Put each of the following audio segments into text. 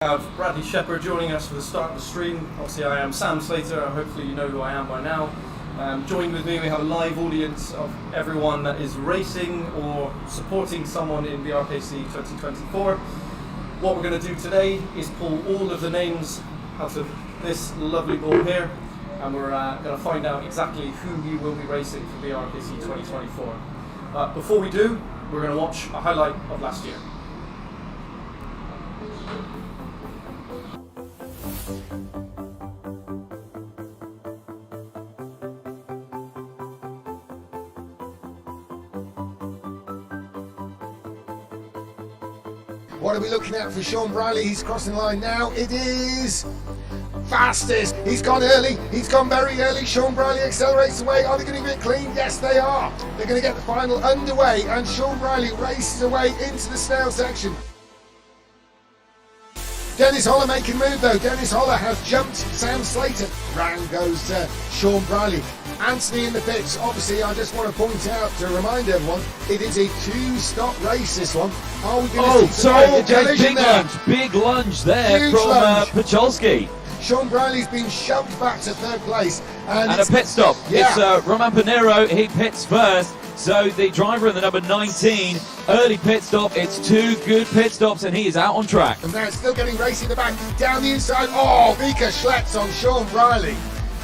Have Bradley Shepherd joining us for the start of the stream. Obviously I am Sam Slater, hopefully you know who I am by now. Joined with me we have a live audience of everyone that is racing or supporting someone in BRKC 2024. What we're going to do today is pull all of the names out of this lovely ball here, and we're going to find out exactly who you will be racing for BRKC 2024. Before we do, we're going to watch a highlight of last year. What are we looking at for Sean Briley? He's crossing the line now. It is fastest. He's gone early. He's gone very early. Sean Briley accelerates away. Are they going to get clean? Yes, they are. They're going to get the final underway, and Sean Briley races away into the snail section. Dennis Holler making move though. Dennis Holler has jumped Sam Slater. Round goes Sean Briley. Anthony in the pits. Obviously, I just want to point out to remind everyone, it is a two-stop race. This one. Are we going to see big lunge there. Huge from lunge. Pacholski. Sean Briley's been shoved back to third place, and a pit stop. Yeah. It's Roman Pinero. He pits first. So the driver in the number 19, early pit stop. It's two good pit stops, and he is out on track. And now it's still getting racing in the back, down the inside. Oh, Vika Schlets on Sean Briley.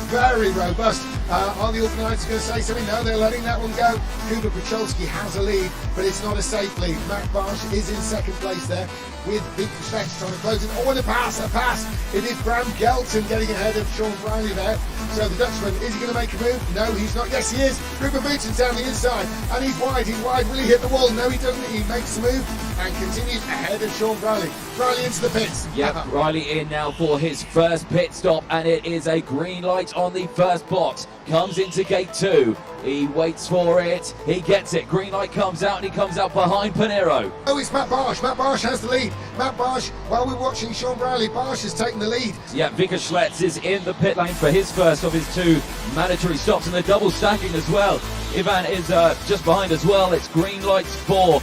Very robust. Are the organisers going to say something? No, they're letting that one go. Kuba Pacholski has a lead, but it's not a safe lead. Matt Barsh is in second place there, with Vika Schlets trying to close it. Oh, and a pass. It is Bram Gelton getting ahead of Sean Briley there. So the Dutchman, is he going to make a move? No, he's not. Yes, he is. Ruben Booten's down the inside, and he's wide. Will he hit the wall? No, he doesn't. He makes the move and continues ahead of Sean Briley. Briley into the pits. Yep, Riley in now for his first pit stop, and it is a green light on the first box. Comes into gate 2. He waits for it. He gets it. Green light comes out, and he comes out behind Pinero. Oh, it's Matt Barsh. Matt Barsh has the lead. Matt Barsh, while we're watching Sean Briley, Barsh has taken the lead. Yeah, Vika Schlets is in the pit lane for his first of his two mandatory stops, and they're double stacking as well. Ivan is just behind as well. It's green lights for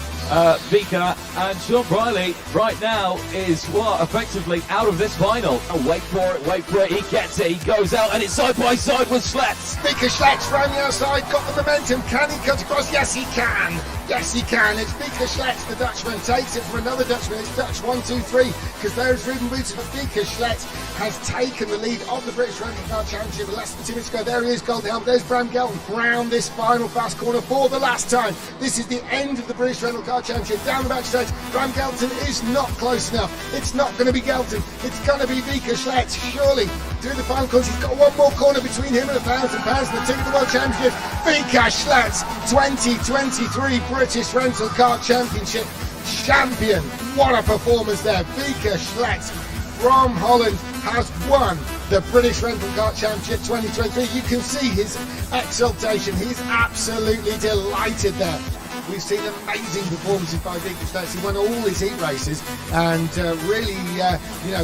Vika, and Sean Briley right now is effectively out of this final. Oh, wait for it, he gets it, he goes out, and it's side by side with Schlets. Vika Schlets round the outside, got the momentum. Can he cut across? Yes, he can. Yes, he can. It's Vika Schlets, the Dutchman, takes it from another Dutchman. It's Dutch 1, 2, 3, because there's Ruben Boots, but Vika Schlets has taken the lead of the British Rental Kart Championship less than 2 minutes ago. There he is, Gold Helmet. There's Bram Gelton round this final fast corner for the last time. This is the end of the British Rental Kart Championship. Down the backstage, Bram Gelton is not close enough. It's not going to be Gelton. It's going to be Vika Schlets, surely. Doing the final course, he's got one more corner between him and £1,000 and the ticket to the World Championship. Vika Schlets, 2023 British Rental Kart Championship champion. What a performance there. Vika Schlets from Holland has won the British Rental Kart Championship 2023. You can see his exultation. He's absolutely delighted there. We've seen amazing performances by Vika Schlets. He won all his heat races and really,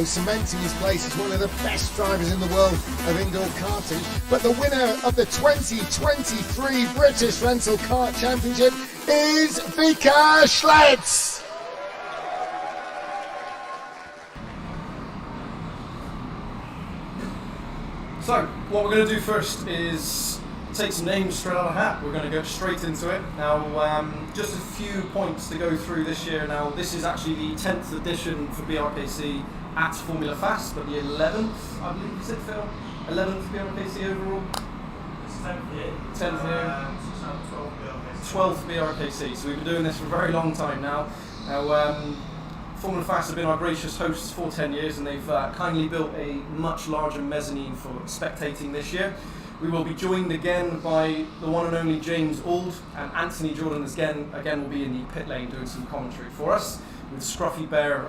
cementing his place as one of the best drivers in the world of indoor karting. But the winner of the 2023 British Rental Kart Championship is Vika Schlets. So, what we're going to do first is take some names straight out of the hat. We're going to go straight into it. Now, just a few points to go through this year. Now, this is actually the 10th edition for BRKC at Formula Fast, but the 11th, I believe you said, Phil? 11th BRKC overall? It's 10th year. 10th year. 12th BRKC. So we've been doing this for a very long time now. Now, Formula Fast have been our gracious hosts for 10 years, and they've kindly built a much larger mezzanine for spectating this year. We will be joined again by the one and only James Auld, and Anthony Jordan again will be in the pit lane doing some commentary for us, with Scruffy Bear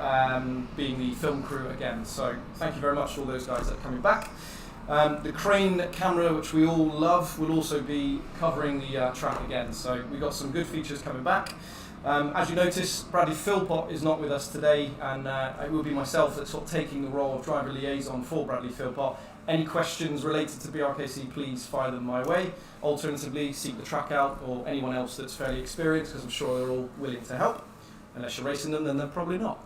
being the film crew again. So thank you very much to all those guys that are coming back. The crane camera, which we all love, will also be covering the track again. So we've got some good features coming back. As you notice, Bradley Philpott is not with us today, and it will be myself that's sort of taking the role of driver liaison for Bradley Philpott. Any questions related to BRKC, please fire them my way. Alternatively, seek the track out or anyone else that's fairly experienced, because I'm sure they're all willing to help. Unless you're racing them, then they're probably not.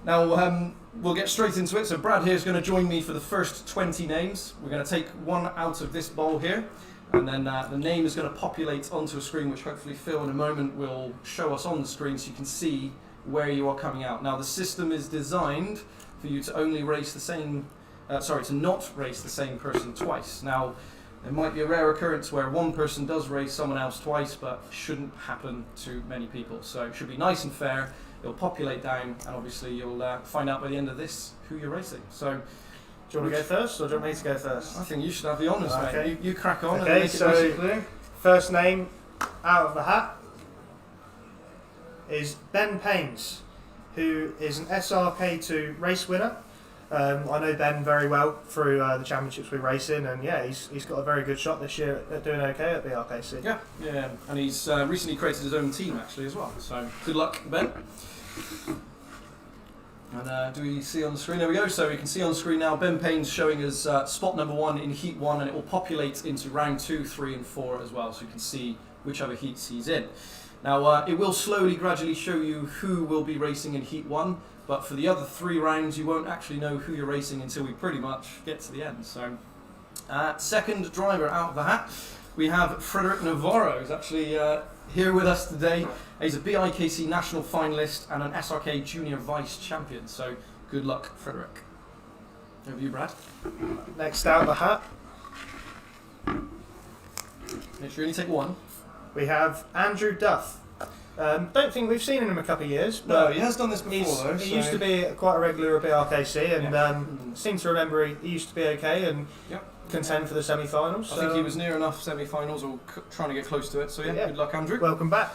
Now, we'll get straight into it. So Brad here is going to join me for the first 20 names. We're going to take one out of this bowl here, and then the name is going to populate onto a screen, which hopefully Phil in a moment will show us on the screen so you can see where you are coming out. Now, the system is designed for you to only race the same, to not race the same person twice. Now, there might be a rare occurrence where one person does race someone else twice, but shouldn't happen to many people. So it should be nice and fair. It'll populate down, and obviously you'll find out by the end of this who you're racing. So, Do you want to go first, or do you want me to go first? I think you should have the honours, mate. You crack on and Okay, make it nice and clear. first name out of the hat is Ben Paynes, who is an SRK2 race winner. I know Ben very well through the championships we race in, and yeah, he's got a very good shot this year at doing okay at BRKC. Yeah, and he's recently created his own team actually as well. So good luck, Ben. And do we see on the screen? There we go. So we can see on the screen now Ben Payne's showing us spot number 1 in heat 1, and it will populate into round 2, 3 and 4 as well, so you can see whichever heats he's in. Now it will slowly, gradually show you who will be racing in heat 1, but for the other 3 rounds you won't actually know who you're racing until we pretty much get to the end. So second driver out of the hat, we have Frederick Navarro, who's actually here with us today. He's a BRKC national finalist and an SRK junior vice champion. So good luck, Frederick. Over to you, Brad. Next out of the hat, Make sure you only take one. we have Andrew Duff. Don't think we've seen him in a couple of years, but No, he has done this before though. he used to be quite a regular at BRKC, and seem to remember he used to be okay and contend for the semi-finals. I think he was near enough semi-finals or trying to get close to it. So yeah, good luck, Andrew. Welcome back.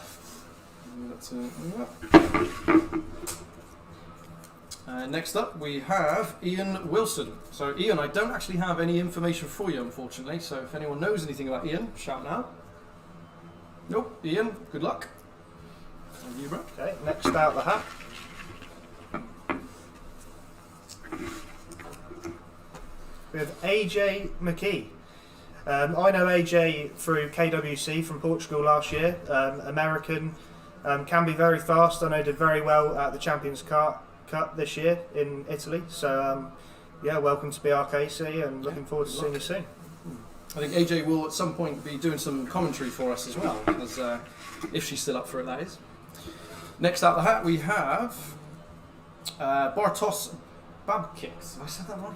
Next up we have Ian Wilson. So Ian, I don't actually have any information for you unfortunately, so if anyone knows anything about Ian, shout now. Nope, Ian, good luck. And you, bro. Okay, next out the hat. We have AJ McKee. I know AJ through KWC from Portugal last year. American, can be very fast. I know did very well at the Champions Kart Cup this year in Italy. So yeah, welcome to BRKC and looking forward to seeing you soon. I think AJ will at some point be doing some commentary for us as well, as if she's still up for it, that is. Next out the hat we have Bartosz Babkiks. Have I said that right?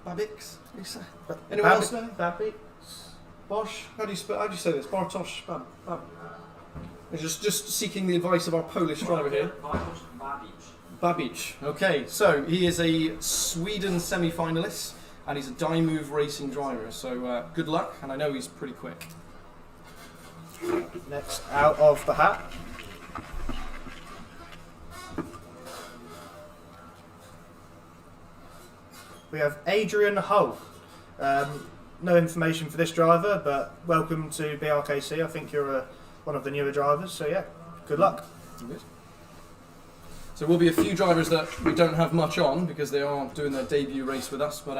Babix? Anyone else know? Babby? Bosch? How do you say this? Bartosz Bab. Just seeking the advice of our Polish driver here. Babic. Okay, so he is a Sweden semi-finalist and he's a die-move racing driver. So good luck, and I know he's pretty quick. Next out of the hat. We have Adrian Hull. No information for this driver, but welcome to BRKC. I think you're one of the newer drivers, so yeah, good luck. So there will be a few drivers that we don't have much on because they are doing their debut race with us, but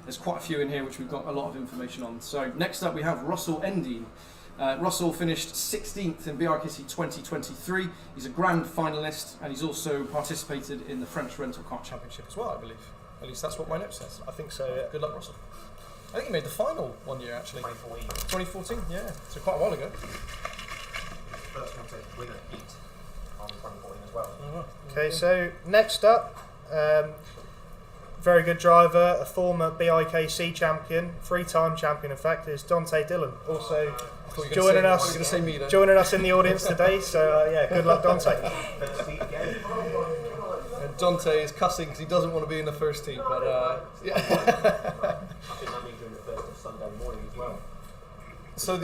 there's quite a few in here which we've got a lot of information on. So next up we have Russell Endine. Russell finished 16th in BRKC 2023. He's a grand finalist and he's also participated in the French Rental Kart Championship as well, I believe. At least that's what my note says. I think so, yeah. Good luck, Russell. I think he made the final one year actually. 2014, yeah. So quite a while ago. First one to win a heat on 2014 as well. Okay, so next up, very good driver, a former BIKC champion, 3-time champion in fact, is Dante Dillon. Also joining us in the audience today, so yeah, good luck Dante. And Dante is cussing because he doesn't want to be in the first team, but yeah. I think that means doing the first on Sunday morning as well. So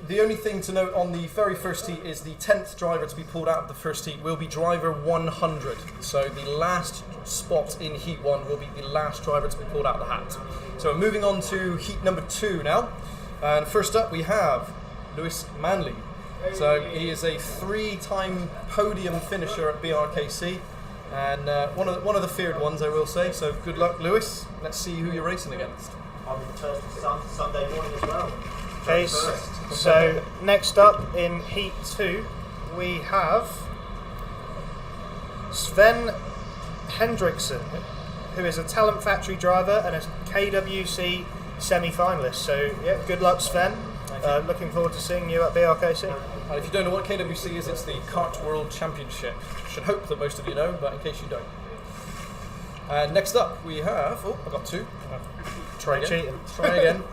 the only thing to note on the very first heat is the 10th driver to be pulled out of the first heat will be driver 100. So the last spot in heat 1 will be the last driver to be pulled out of the hat. So we're moving on to heat number 2 now. And first up we have Lewis Manley. So he is a 3-time podium finisher at BRKC and one of the feared ones, I will say. So good luck, Lewis. Let's see who you're racing against. I'm in the first Sunday morning as well. Okay, so next up in Heat 2 we have Sven Hendrickson, who is a Talent Factory driver and a KWC semi-finalist. So yeah, good luck, Sven. Looking forward to seeing you at BRKC. And if you don't know what KWC is, it's the Kart World Championship. Should hope that most of you know, but in case you don't. Next up we have, oh, I got two. Try again. Cheating. Try again.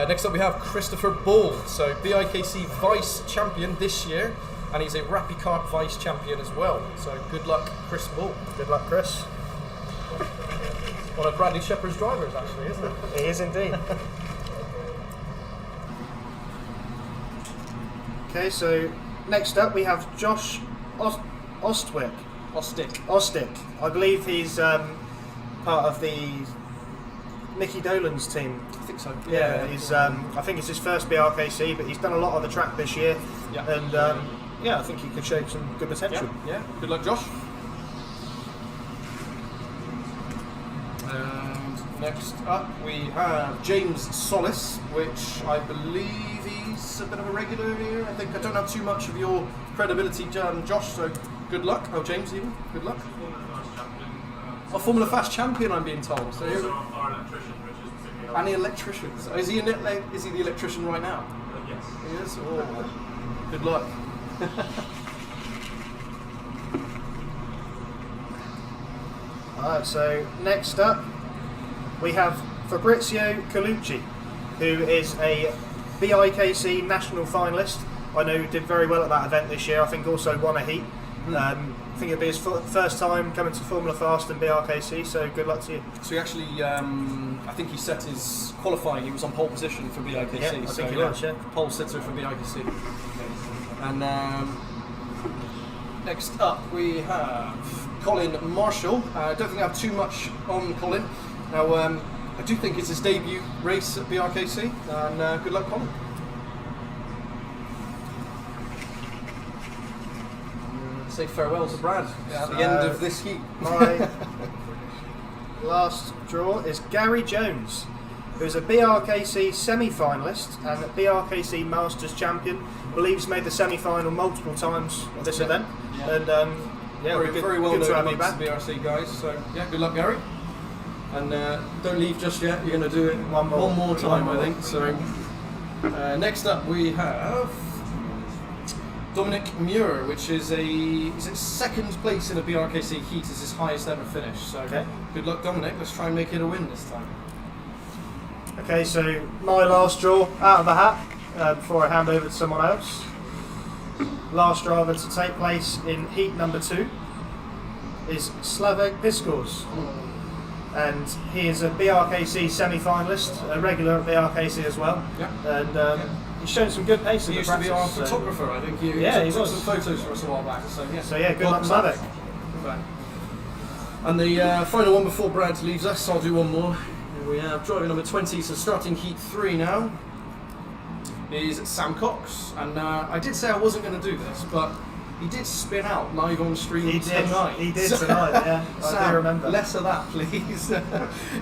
Next up we have Christopher Ball, so BIKC Vice Champion this year, and he's a Rappy Kart Vice Champion as well. So good luck, Chris Ball. Good luck, Chris. One of Bradley Shepherd's drivers, actually, isn't it? He is indeed. Okay, so next up we have Josh Ostwick. Ostick. I believe he's part of the Mickey Dolan's team. I think so. Yeah, he's. I think it's his first BRKC, but he's done a lot on the track this year. Yeah. And yeah, I think he could show some good potential. Yeah. Good luck, Josh. And next up we have James Solis, which I believe he's a bit of a regular here. I think I don't have too much of your credibility, Josh. So good luck. Oh, James, even good luck. A Formula Fast champion, I'm being told. So and the electrician. So is he the electrician right now? Yes. He is. Oh, good luck. Alright, so next up we have Fabrizio Colucci, who is a BIKC national finalist. I know he did very well at that event this year. I think also won a heat. I think it'll be his first time coming to Formula Fast and BRKC, so good luck to you. So he actually, I think he set his qualifying, he was on pole position for BRKC. Yeah, I think he was, yeah. Pole sitter for BRKC. And next up we have Colin Marshall. I don't think I have too much on Colin. Now, I do think it's his debut race at BRKC, and good luck, Colin. Say farewell to Brad at the end of this heat. My last draw is Gary Jones, who's a BRKC semi-finalist and a BRKC Masters champion. I believe he's made the semi-final multiple times at this event. Yeah. And yeah, very well good known to have you amongst back. the BRC guys. So yeah, good luck, Gary. And don't leave just yet. You're going to do it one more time, I think. So next up we have Dominic Muir, which is second place in a BRKC heat, is his highest ever finish. So okay. Good luck, Dominic. Let's try and make it a win this time. Okay, so my last draw out of the hat before I hand over to someone else. Last driver to take place in heat number 2 is Slavek Piskors. And he is a BRKC semi-finalist, a regular at BRKC as well. Yeah. And he's shown some good pace in He the used to practice. be our photographer, I think. He took was. some photos for us a while back. So yeah, Good luck, Slavek. And the final one before Brad leaves us, I'll do one more. Here we have driver number 20, so starting heat 3 now, is Sam Cox. And I did say I wasn't going to do this, but he did spin out live on stream tonight. He did tonight, yeah. Sam, I do remember. Less of that, please.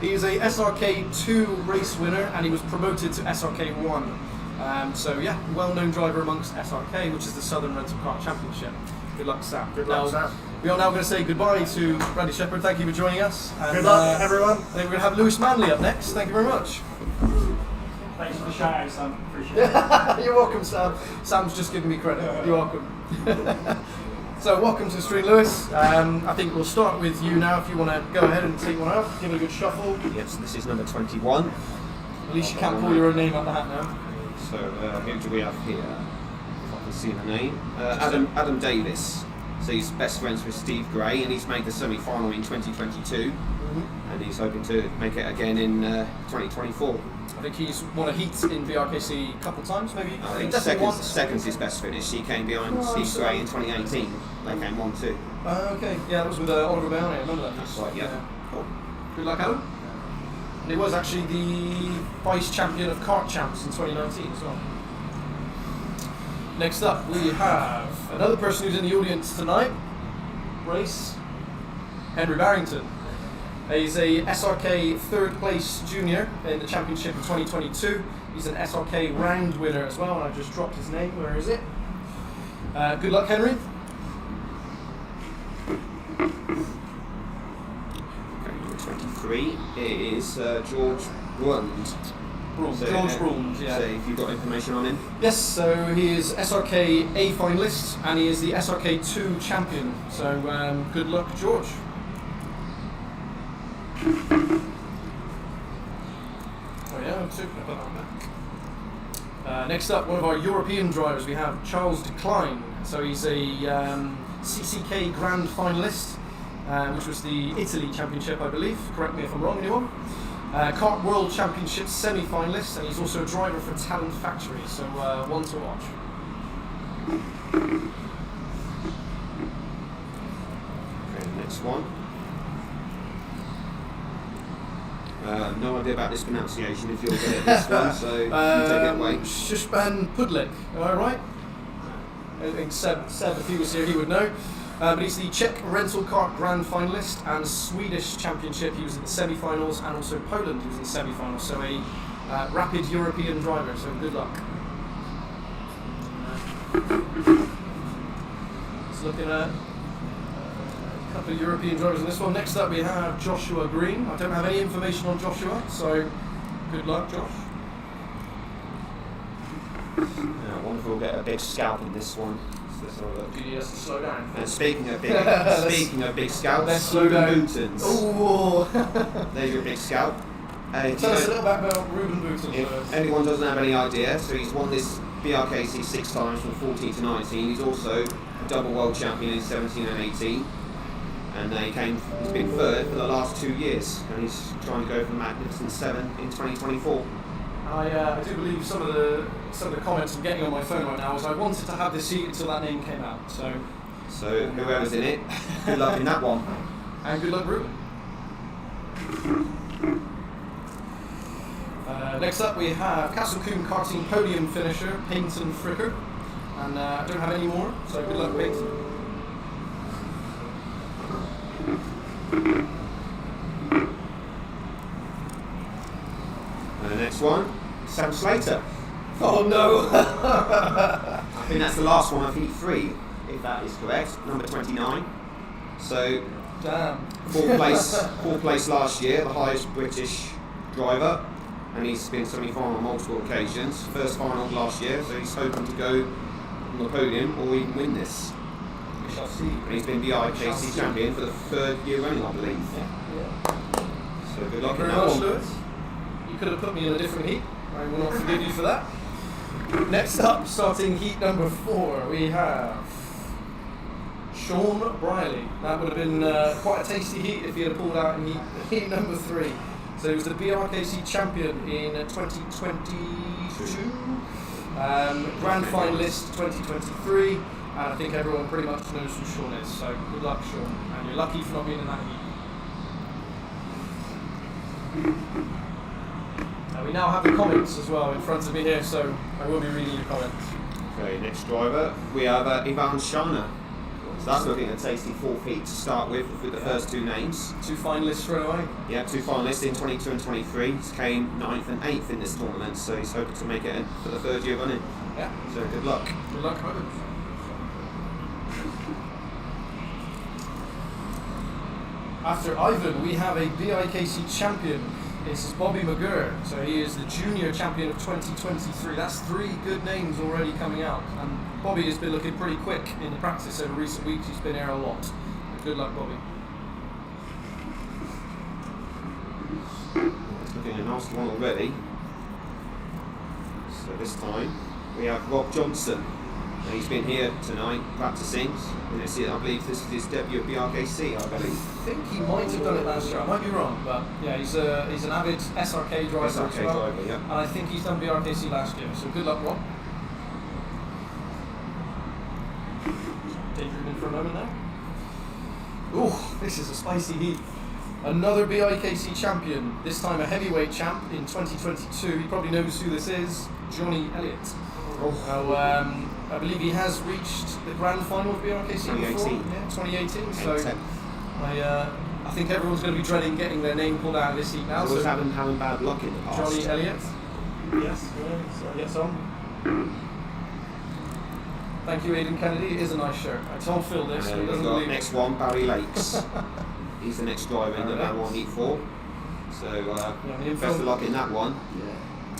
He's a SRK2 race winner, and he was promoted to SRK1. So yeah, well-known driver amongst SRK, which is the Southern Rental Kart Championship. Good luck, Sam. Good luck, Sam. We are now going to say goodbye to Bradley Shepherd. Thank you for joining us. And, Good luck, everyone. I think we're going to have Lewis Manley up next. Thank you very much. Thanks for the shout out, Sam. Appreciate it. You're welcome, Sam. Sam's just giving me credit. You're welcome. So, welcome to the stream, Lewis. I think we'll start with you now if you want to go ahead and take one out. Give it a good shuffle. Yes, this is number 21. At least you can't pull your own name out the hat now. So who do we have here? If I can see the name. Adam Davis. So he's best friends with Steve Gray, and he's made the semi-final in 2022, and he's hoping to make it again in 2024. I think he's won a heat in BRKC a couple of times, maybe. I think definitely second's his best finish. He came behind Steve Gray in 2018. They came 1-2. Okay, yeah, that was with Oliver Bowney, I remember that. That's right, yeah. Cool. Good luck, Adam. And he was actually the vice champion of kart champs in 2019 as well. Next up, we have another person who's in the audience tonight. Race Henry Barrington. He's a SRK third place junior in the championship of 2022. He's an SRK round winner as well, and I just dropped his name. Where is it? Good luck, Henry. 3 is George Brund. So, George Brund, yeah. So if you've got information on him? Yes, so he is SRK A finalist and he is the SRK 2 champion. So good luck, George. Oh yeah, I'm super put that back. Next up, one of our European drivers, we have Charles Decline. So he's a CCK Grand finalist, which was the Italy Championship, I believe. Correct me if I'm wrong, anyone? Kart World Championship semi-finalist, and he's also a driver for Talent Factory, so one to watch. Okay, next one. No idea about this pronunciation if you're good at this one, so you take it away. Shushban Pudlik, am I right? I think Seb, if he was here, he would know. But he's the Czech Rental Kart Grand finalist and Swedish Championship. He was in the semi-finals, and also Poland, he was in the semi-finals. So a rapid European driver. So good luck. Just looking at a couple of European drivers in this one. Next up, we have Joshua Green. I don't have any information on Joshua, so good luck, Josh. Yeah, I wonder if we'll get a big scalp in this one. He has to slow down. And speaking of big scalps, Let's slow down. Ruben Boutons. Ooh. There's your big scalp. Tell us a little bit about Ruben Boutons. If anyone doesn't have any idea, so he's won this BRKC 6 times from 14 to 19. He's also a double world champion in 17 and 18. And he's been third for the last 2 years, and he's trying to go for the Magnificent 7 in 2024. I do believe some of the comments I'm getting on my phone right now is I wanted to have this seat until that name came out. So whoever's in it, good luck in that one. And good luck, Ruben. Next up we have Castlecombe karting podium finisher Payton Fricker, and I don't have any more, so good luck, Payton. And the next one, Sam Slater. Oh no! I think that's the last one of Heat 3, if that is correct, number 29. So, Damn. fourth place last year, the highest British driver, and he's been semi-final on multiple occasions. First final last year, so he's hoping to go on the podium or even win this. We shall see. And he's been BRKC champion for the 3rd year running, I believe. Yeah. So good luck in Very that much, one. Lewis. You could have put me in a different heat. I will not forgive you for that. Next up, starting heat number 4, we have Sean Briley. That would have been quite a tasty heat if he had pulled out in heat number 3. So he was the BRKC champion in 2022, Grand finalist 2023, and I think everyone pretty much knows who Sean is. So good luck, Sean, and you're lucky for not being in that heat. We now have the comments as well in front of me here, so I will be reading your comments. Okay, next driver, we have Ivan Shana. So that's looking at a tasty 4th heat to start with the first 2 names. 2 finalists straight away. Yeah, 2 finalists in 22 and 23. He came 9th and 8th in this tournament, so he's hoping to make it in for the 3rd year running. Yeah. So good luck. Good luck, Ivan. After Ivan, we have a BIKC champion. This is Bobby McGurr. So he is the junior champion of 2023. That's 3 good names already coming out. And Bobby has been looking pretty quick in practice over recent weeks. He's been here a lot. But good luck, Bobby. It's looking a nasty one already. So this time we have Rob Johnson. And he's been here tonight practicing. I believe this is his debut at BRKC, I believe. I think he might have done it last year. I might be wrong, but yeah, he's an avid SRK driver as well. driver, yeah. And I think he's done BRKC last year. So good luck, Rob. Daydreaming for a moment now. Ooh, this is a spicy heat. Another BIKC champion, this time a heavyweight champ in 2022. He probably knows who this is, Johnny Elliott. Now, I believe he has reached the grand final of BRKC 2018. before. Yeah, 2018. So I think everyone's going to be dreading getting their name pulled out of this heat now. He was having bad luck in the past. Johnny Elliott. Yes, yes on. Thank you, Aidan Kennedy. It is a nice shirt. I told Phil this, but he And doesn't we've got believe next it. one, Barry Lakes. He's the next driver in the Barry round 1 heat 4. So the best of luck in that one. Yeah.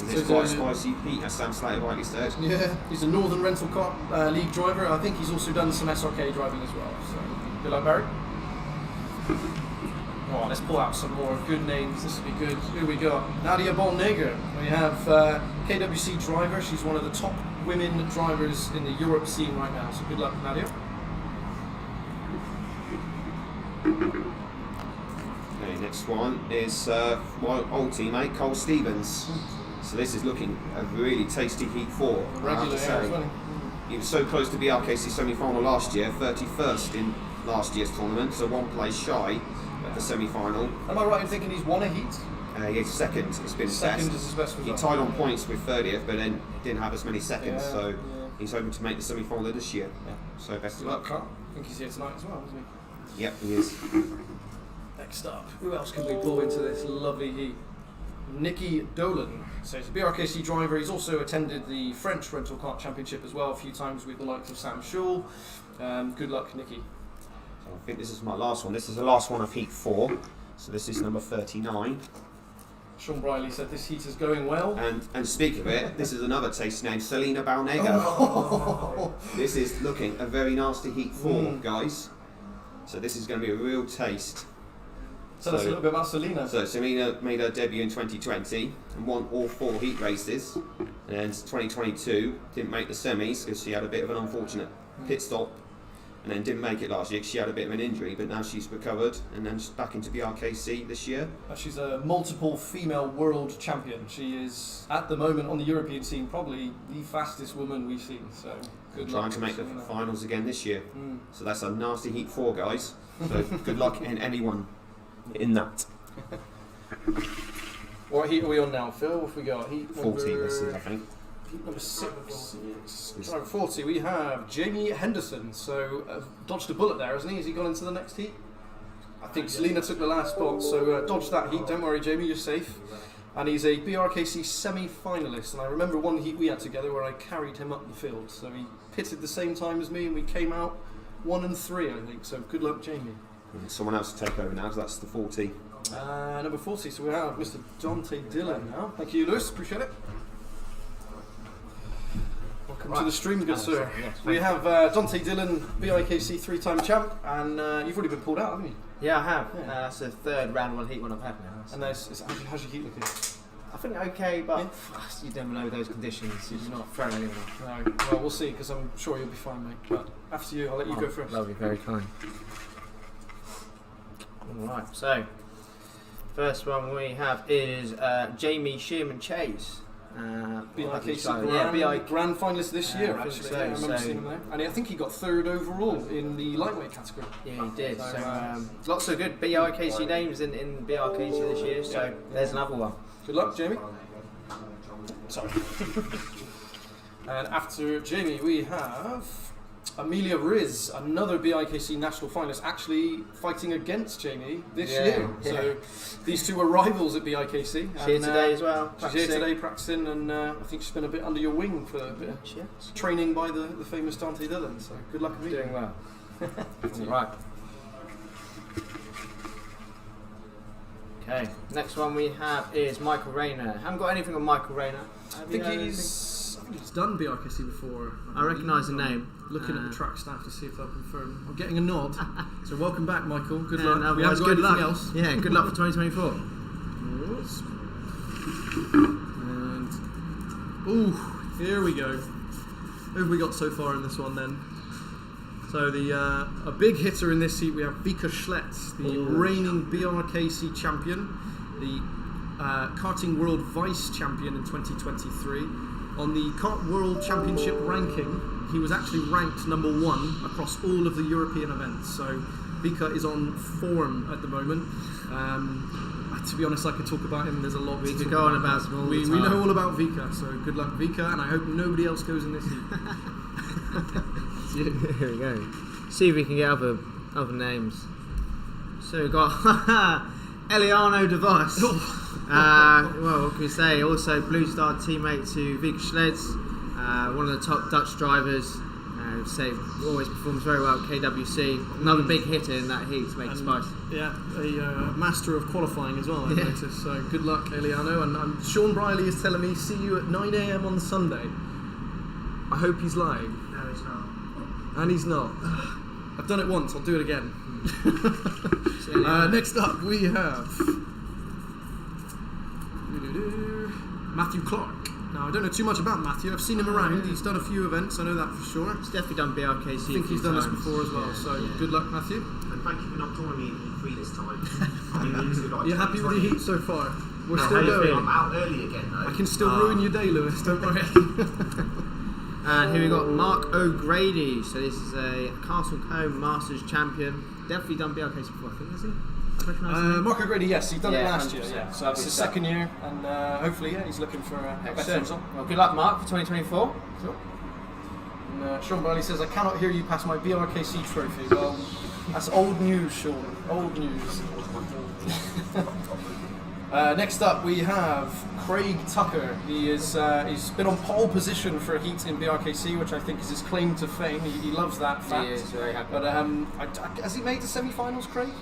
It's quite a spicy heat, as Sam Slater rightly said. Yeah, he's a Northern Rental Kart League driver. I think he's also done some SRK driving as well. So good luck, Barry. Oh, let's pull out some more good names. This will be good. Who we got? Nadia Bolneger. We have KWC driver. She's one of the top women drivers in the Europe scene right now. So good luck, Nadia. Okay, next one is my old teammate Cole Stevens. So this is looking a really tasty Heat 4. I have to say. He was so close to BRKC semi-final last year, 31st in last year's tournament, so one place shy at the semi-final. Am I right in thinking he's won a heat? He's second. It's been his Second best. is his best He result. tied on points with 30th, but then didn't have as many seconds. Yeah, so yeah. he's hoping to make the semi-final this year. Yeah. So best of Good luck, luck. Carl. I think he's here tonight as well, isn't he? Yep, he is. Next up, who else can we pull into this lovely heat? Nicky Dolan. So he's a BRKC driver. He's also attended the French Rental Kart Championship as well a few times with the likes of Sam Schul. Good luck, Nicky. So I think this is my last one. This is the last one of Heat 4. So this is number 39. Sean Briley said this heat is going well. And speak of it, this is another taste name, Selena Balnega. This is looking a very nasty Heat 4, guys. So this is going to be a real taste. Tell us a little bit about Selena. So Selena made her debut in 2020 and won all 4 heat races. And then 2022 didn't make the semis because she had a bit of an unfortunate pit stop. And then didn't make it last year because she had a bit of an injury, but now she's recovered and then she's back into BRKC this year. She's a multiple female world champion. She is, at the moment on the European scene, probably the fastest woman we've seen. So good luck. Trying to make the Selena. finals again this year. So that's a nasty Heat 4, guys. So good luck in anyone in that. What heat are we on now, Phil? What have we got? Heat 40 number... this is, I think. Heat number 6. Driver 40, we have Jamie Henderson. So dodged a bullet there, hasn't he? Has he gone into the next heat? I think Selena took the last spot, so dodge that heat. Don't worry, Jamie, you're safe. And he's a BRKC semi-finalist. And I remember one heat we had together where I carried him up the field. So he pitted the same time as me, and we came out 1 and 3, I think. So good luck, Jamie. Someone else to take over now, so that's the 40. Number 40, so we have Mr. Dante Dillon now. Thank you, Lewis, appreciate it. Welcome to the stream, good sir. Yes, We have Dante Dillon, BIKC 3-time champ, and you've already been pulled out, haven't you? Yeah, I have. Yeah. That's the third round one heat one I've had now. So. And how's your heat looking? I think okay, but you never know those conditions. You're just not throwing anyone off. No, well, we'll see, because I'm sure you'll be fine, mate. But after you, I'll let you go first. Lovely, very kind. Alright, so first one we have is Jamie Shearman Chase. BIKC Grand Finalist this year, I think actually. so, I remember seeing him there. And I think he got 3rd overall in the lightweight category. Yeah, he did. So, So lots of good BRKC names in BRKC this year, so there's another one. Good luck, Jamie. Sorry. And after Jamie, we have Amelia Riz, another BIKC national finalist, actually fighting against Jamie this year. So these two were rivals at BIKC. She's here today as well. She's here today practicing, and I think she's been a bit under your wing for a bit of training by the famous Dante Dillon. So good luck, Amelia. Doing well. Right. Okay, next one we have is Michael Rayner. Haven't got anything on Michael Rayner. I think he's done BRKC before. I recognise the name. Looking at the track staff to see if they'll confirm. I'm getting a nod. So welcome back, Michael. Good Yeah, luck. We otherwise, haven't got good anything luck. else. Yeah, good luck for 2024. And here we go. Who have we got so far in this one then? So a big hitter in this heat, we have Vika Schlett, the reigning BRKC champion, the karting world vice champion in 2023. On the Kart World Championship ranking, he was actually ranked number 1 across all of the European events. So Vika is on form at the moment. To be honest, I could talk about him. There's a lot We to could talk go on about. about him all We the time. know all about Vika, so good luck, Vika, and I hope nobody else goes in this heat. Here we go. See if we can get other names. So we've got Eliano DeVos. Well, what can we say? Also Blue Star teammate to Vika Schleds, one of the top Dutch drivers. always performs very well at KWC. Another big hitter in that heat to make a spice. Yeah, a master of qualifying as well, I've noticed. So good luck, Eliano. And Sean Briley is telling me, see you at 9 a.m. on Sunday. I hope he's lying. No, he's not. And he's not. I've done it once, I'll do it again. Next up, we have Matthew Clark. Now, I don't know too much about Matthew. I've seen him around. He's done a few events, I know that for sure. He's definitely done BRKC. I think he's done this before as well, so good luck, Matthew. And thank you for not joining me in E3 this time. You're happy with the heat so far? We're No, still going. I'm out early again though. I can still ruin your day, Lewis, don't worry. And here we got Mark O'Grady. So this is a Castle Combe Masters champion. Definitely done BRKC before, I think, has he? I recognise him. Mark O'Grady, yes, he's done it last year. 100%. Yeah. So it's his second year, and hopefully, he's looking for a better Excellent. result. Well, good luck, Mark, for 2024. Sure. And Sean Briley says, I cannot hear you pass my BRKC trophy. Well, that's old news, Sean. Old news. Next up, we have Craig Tucker. He is he's been on pole position for a heat in BRKC, which I think is his claim to fame. He loves that fact. He is very happy. But has he made the semi-finals, Craig? I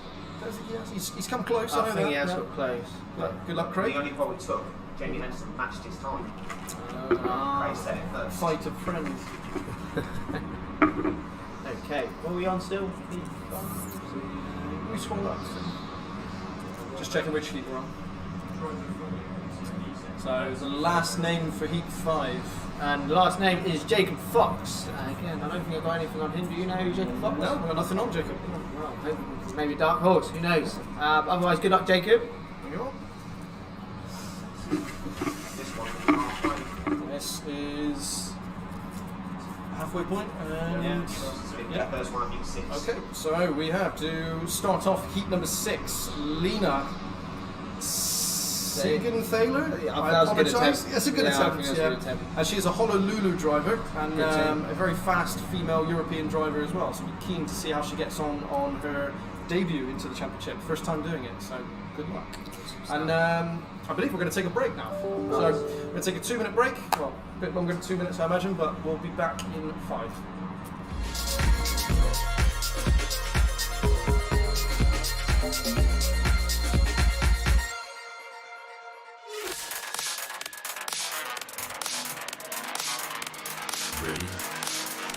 don't think he has. He's come close. I know think that. he has yeah. got close. But good luck, The Craig. only vote took, Jamie Henderson matched his time. Craig said it first. Fight of friends. Okay, what are we on still? We scroll up. Just checking which heat we're on. So the last name for heat 5. And the last name is Jacob Fox. Again, I don't think I've got anything on him. Do you know who Jacob Fox is? No, we've got nothing on Jacob. Well, maybe Dark Horse, who knows? Otherwise, good luck, Jacob. This one, halfway. This is halfway point. Yeah, Yeah. the first one I think 6. Okay, so we have to start off heat number 6. Lena Sigenthaler. Yeah, I that was a good apologise. attempt. That's a good Yeah, I attempt. think that's a good attempt. And she is a Honolulu driver and Good team. a very fast female European driver as well. So we're keen to see how she gets on her debut into the championship. First time doing it, so good luck. And I believe we're going to take a break now. So we're going to take a 2-minute break. Well, a bit longer than 2 minutes, I imagine, but we'll be back in 5. Ready,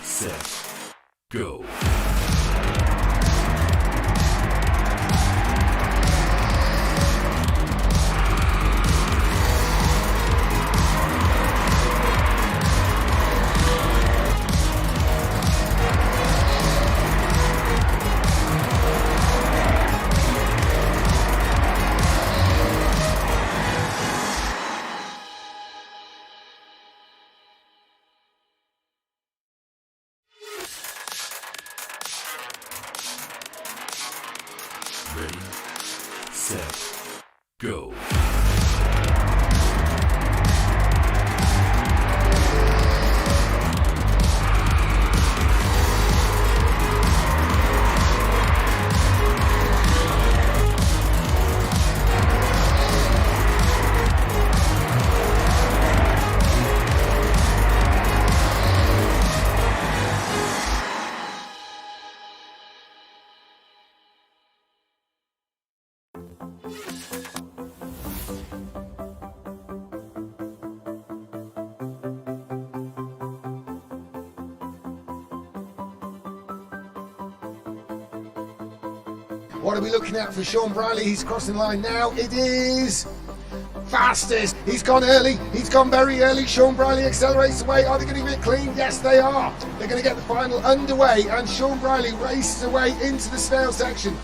set, go. Ready, set, go. What are we looking at for Sean Briley? He's crossing the line now. It is fastest. He's gone early. He's gone very early. Sean Briley accelerates away. Are they going to get clean? Yes, they are. They're going to get the final underway, and Sean Briley races away into the snail section.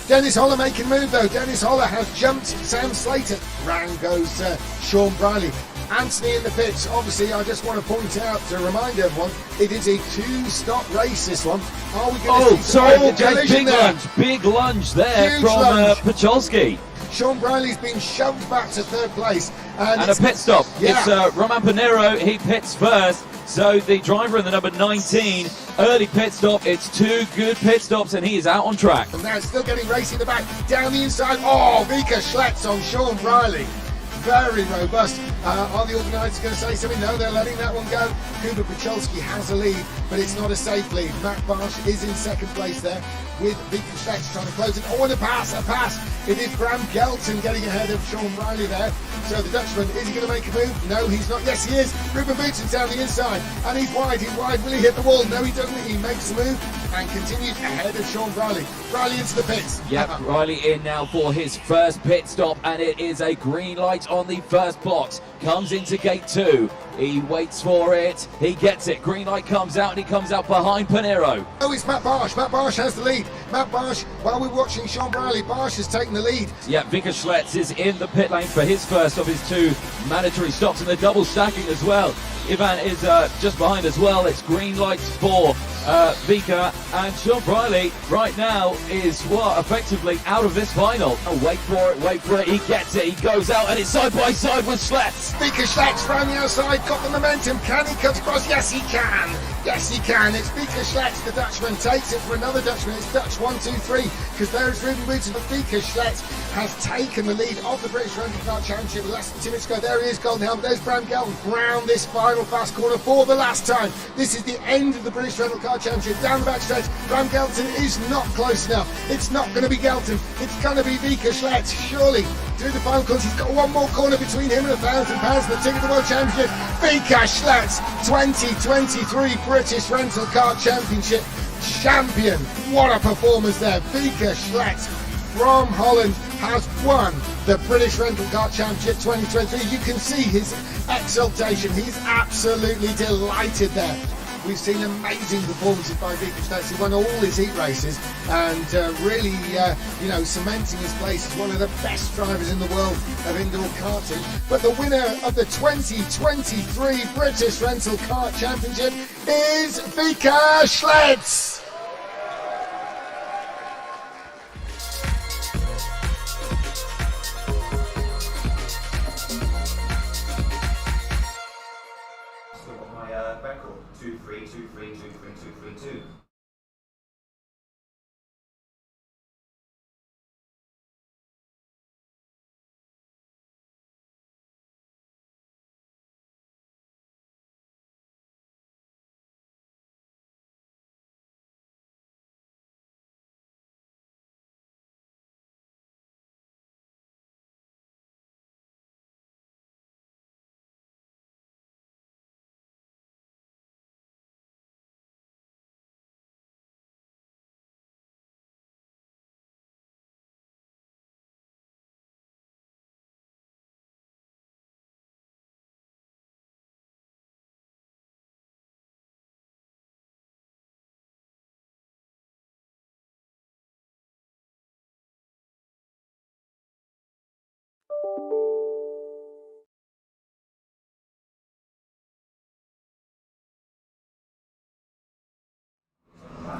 Dennis Holler making move though. Dennis Holler has jumped Sam Slater. Round goes Sean Briley. Anthony in the pits. Obviously, I just want to point out to remind everyone, it is a 2-stop race. This one. Are we going to see Big lunge there Huge from lunge. Pacholski. Sean Briley's been shoved back to 3rd place, And a pit stop. Yeah. It's Roman Pinero. He pits first. So the driver in the number 19, early pit stop. It's 2 good pit stops, and he is out on track. And now it's still getting racing in the back. Down the inside. Oh, Vika Schletz on Sean Briley. very robust. Are the organisers going to say something? No, they're letting that one go. Kuba Pacholski has a lead, but it's not a safe lead. Matt Barsh is in second place there with Vika Schlecht trying to close it. Oh, and a pass. It is Bram Gelton getting ahead of Sean Riley there. So the Dutchman, is he going to make a move? No, he's not. Yes, he is. Ruben Boutsen's down the inside, and he's wide. Will he hit the wall? No, he doesn't. He makes a move and continues ahead of Sean Riley. Riley into the pits. Yep, Riley in now for his first pit stop, and it is a green light on the first box. Comes into gate 2. He waits for it. He gets it. Green light comes out, and he comes out behind Panero. Oh, it's Matt Barsh. Matt Barsh has the lead. Matt Barsh, while we're watching Sean Riley, Barsh has taken the lead. Yeah, Vika Schlecht is in the pit lane for his first of his 2 mandatory stops, and the double stacking as well. Ivan is just behind as well. It's green lights for Vika, and Sean Riley right now is effectively out of this final. Oh, wait for it, he gets it, he goes out, and it's side by side with Schlecht. Vika Schlecht round the outside, got the momentum. Can he cut across? Yes, he can. Yes, he can. It's Vika Schlecht, the Dutchman, takes it for another Dutchman. It's Dutch 1, 2, 3, because there's Ruben Boutsen, but Vika Schlecht has taken the lead of the British Rental Kart Championship less than 2 minutes ago. There he is, golden helmet. There's Bram Gelton round this final fast corner for the last time. This is the end of the British Rental Kart Championship. Down the back stretch, Bram Gelton is not close enough. It's not going to be Gelton. It's going to be Vika Schlecht, surely. Through the final course, he's got one more corner between him and £1,000 for the ticket to the World Championship. Vika Schlecht, 2023 British Rental Kart Championship champion. What a performance there. Vika Schlecht from Holland has won the British Rental Kart Championship 2023. You can see his exultation. He's absolutely delighted there. We've seen amazing performances by Vika Schlecht. He won all his heat races and really, cementing his place as one of the best drivers in the world of indoor karting. But the winner of the 2023 British Rental Kart Championship is Vika Schlecht. Still got my record. 2-3, 2-3, 2-3, 2-3, 2-3, 2.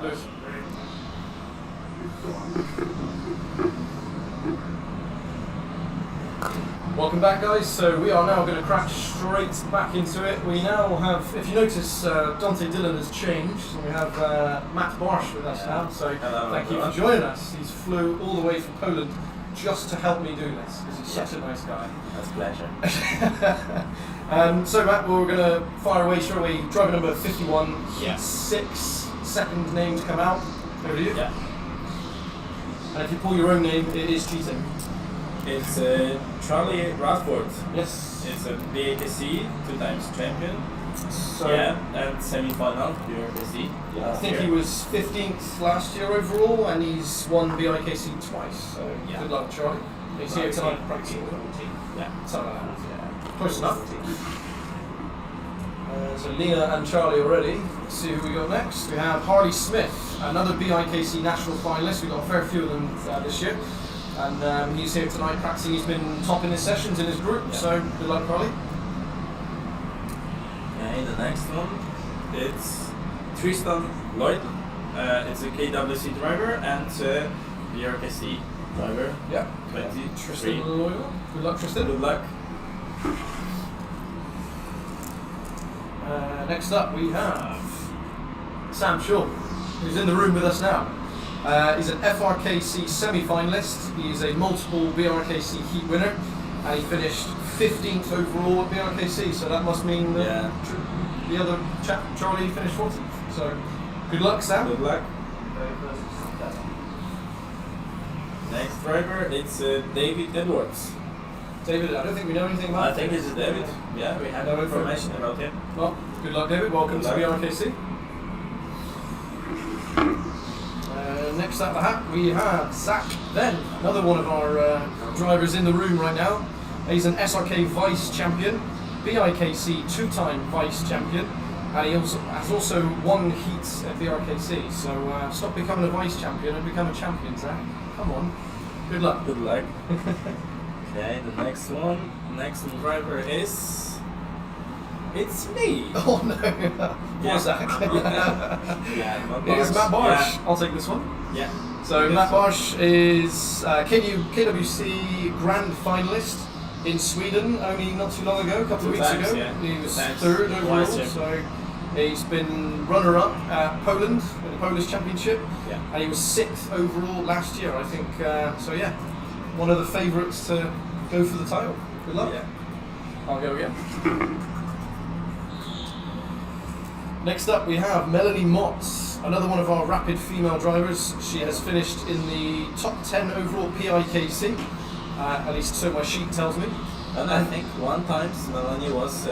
Lewis. Welcome back, guys. So we are now going to crack straight back into it. We now have, if you notice, Dante Dillon has changed. We have Matt Barsh with us now. So thank you for joining us. He's flew all the way from Poland just to help me do this because he's such a nice guy. That's a pleasure. So Matt, we're going to fire away straight away. Driver number 51, Yeah. 6, second name to come out. Over to you. Yeah. And if you pull your own name, it is cheating. It's Charlie Radford. Yes. It's a BRKC, 2 times champion. So Yeah, and semi-final BRKC. I think he was 15th last year overall, and he's won BIKC twice. So Yeah. good luck, Charlie. He's here tonight practicing. Yeah. Something like that. Close enough. So Lena and Charlie already. Let's see who we got next. We have Harley Smith, another BIKC national finalist. We've got a fair few of them this year. And he's here tonight practicing. He's been top in his sessions in his group. Yeah. So good luck, Harley. Okay, the next one, it's Tristan Lloyd. It's a KWC driver and a BRKC driver. Yeah. 23. Tristan Loyal. Good luck, Tristan. Good luck. Next up we have Sam Shaw, who's in the room with us now. He's an FRKC semi-finalist. He's a multiple BRKC heat winner. and he finished 15th overall at BRKC. So that must mean that the other chap, Charlie, finished 14th. So good luck, Sam. Good luck. Next driver, it's David Edwards. David, I don't think we know anything about I think it's David. Yeah, we have no information about him. Well, good luck, David. Welcome to BRKC. Next up the hat, we have Zach Then, another one of our drivers in the room right now. He's an SRK Vice Champion, BIKC two-time Vice Champion, and he has also won heats at BRKC. So stop becoming a Vice Champion and become a champion, Zach. Come on. Good luck. Good luck. Okay, the next driver is... It's me! Oh no! Poor Zach. Here's Matt Barsh. I'll take this one. Yeah. So Matt Barsh is KWC Grand Finalist in Sweden only not too long ago, a couple of weeks ago. Yeah. He was third overall, so he's been runner-up at Poland in the Polish Championship, and he was 6th overall last year, I think. So yeah, one of the favourites to go for the title. Good luck. Yeah. I'll go again. Next up we have Melanie Motz, another one of our rapid female drivers. She has finished in the top 10 overall PIKC, at least so my sheet tells me. And I think one time Melanie was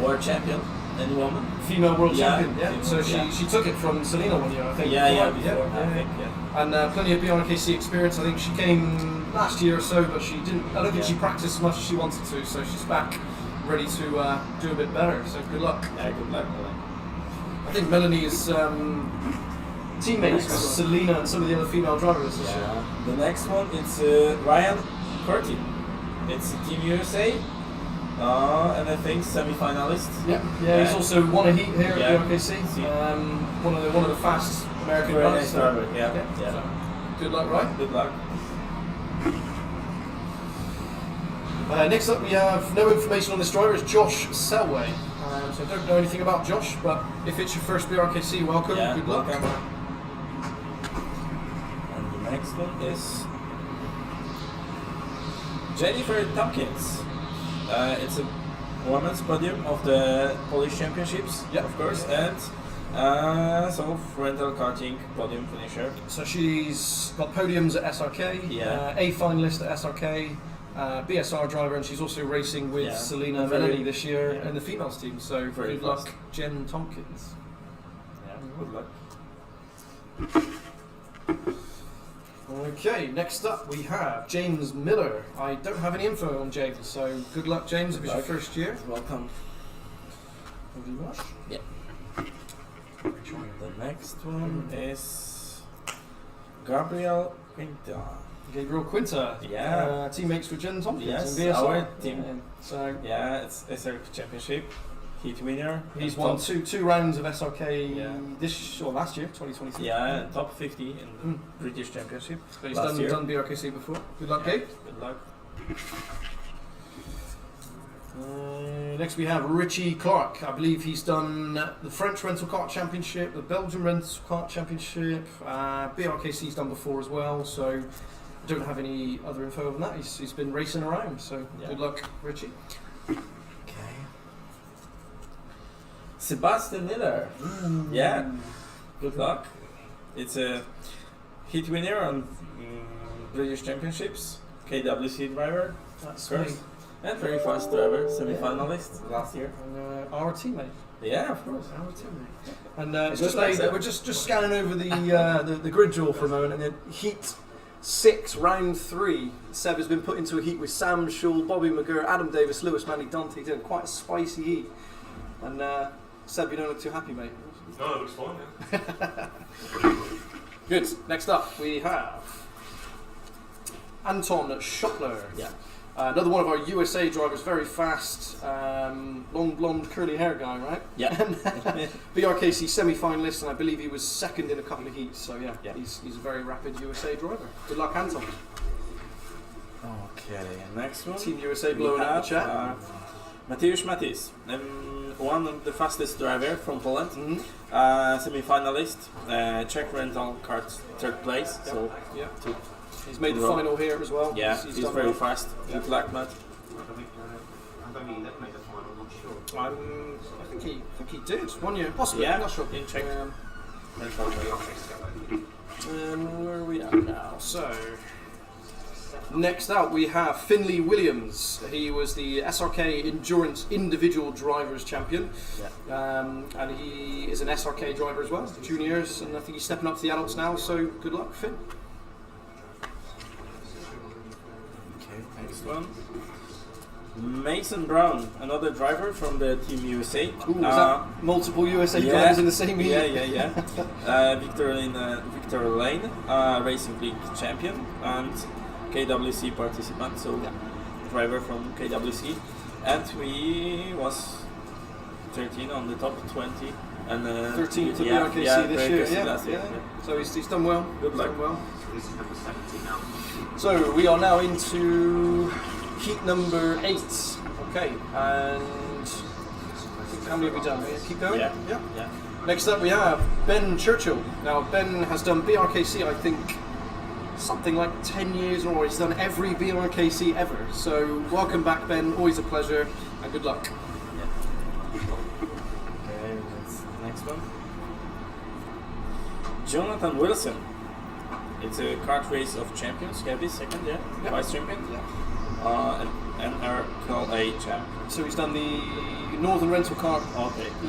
world champion in woman. Female world champion, yeah. So she took it from Selena one year, I think. And plenty of BRKC experience. I think she came last year or so, but she didn't. I don't think she practiced as much as she wanted to. So she's back, ready to do a bit better. So good luck. Yeah, good luck. I think Melanie is teammates with Selena and some of the other female drivers this year. The next one is Ryan Curtin. It's Team USA, and I think semi-finalist. Yeah. He's also won a heat here at BRKC. One of the fast American runners. Nice driver. Yeah. So, good luck, Ryan. Good luck. Next up, we have no information on this driver. It's Josh Selway. So I don't know anything about Josh, but if it's your first BRKC, welcome. Good luck. Welcome. And the next one is Jennifer Tompkins. It's a women's podium of the Polish Championships, of course, and so rental karting podium finisher. So she's got podiums at SRK, A finalist at SRK, BSR driver, and she's also racing with Selena and Melanie this year in the females team. So good luck, Jen Tompkins. Yeah, good luck. Okay, next up we have James Miller. I don't have any info on James, so good luck, James, if it's your first year. Welcome. Yeah. The next one is Gabriel Quinta. Gabriel Quinta. Teammates with Jen Tompkins. Yes, in BSR. our team. So it's SRK Championship. Heat winner. He's won two rounds of SRK last year, 2023. Yeah, top 50 in the British Championship. So he's done BRKC before. Good luck, Gabe. Good luck. Next we have Richie Clark. I believe he's done the French Rental Kart Championship, the Belgian Rental Kart Championship, BRKC's done before as well, so I don't have any other info on that. He's been racing around, so good luck, Richie. Okay. Sebastian Miller. Yeah, good luck. It's a heat winner on British Championships, KWC driver. That's first. And very fast driver, semi-finalist last year. And our teammate. Yeah, of course. Our teammate. And it's just we're just scanning over the grid draw for a moment, and then heat 6, round 3. Seb has been put into a heat with Sam Schull, Bobby McGurr, Adam Davis, Lewis Manley, Dante. Did quite a spicy heat. And Seb, you don't look too happy, mate. No, it looks fine. Yeah. Good. Next up, we have Anton Schottler. Yeah. Another one of our USA drivers, very fast, long blonde curly hair guy, right? Yeah. BRKC semi-finalist, and I believe he was second in a couple of heats. So yeah. He's a very rapid USA driver. Good luck, Anton. Okay, next one. Team USA blowing up the chat. Mateusz Matis, one of the fastest driver from Poland, semi-finalist, Czech Rental Kart third place. So He's made the final here as well. Yeah, he's done very well. fast. Yeah. He black mud. I don't think they've made the final, I'm not sure. I think he did 1 year, possibly. Yeah, I'm not sure. in Czech. Where are we at now? So, next out we have Finley Williams. He was the SRK Endurance Individual Drivers Champion, and he is an SRK driver as well, juniors, and I think he's stepping up to the adults now. So, good luck, Finn. Okay, next one. Mason Brown, another driver from the Team USA. Ooh, is that multiple USA drivers in the same meet? Yeah. Victor Lane, Racing League champion and KWC participant, so driver from KWC. And he was 13 on the top 20. And 13 to BRKC this year. Last year. So he's done well. Good luck. Done well. This is number 17 now. So we are now into heat number 8. Okay, and how many have we done? Keep going? Yeah. Next up we have Ben Churchill. Now Ben has done BRKC, I think, something like 10 years, or he's done every BRKC ever. So welcome back, Ben. Always a pleasure, and good luck. Okay, next one. Jonathan Wilson. It's a kart race of champions, heavy second, vice champion. And NRKA champ. So he's done the Northern Rental Kart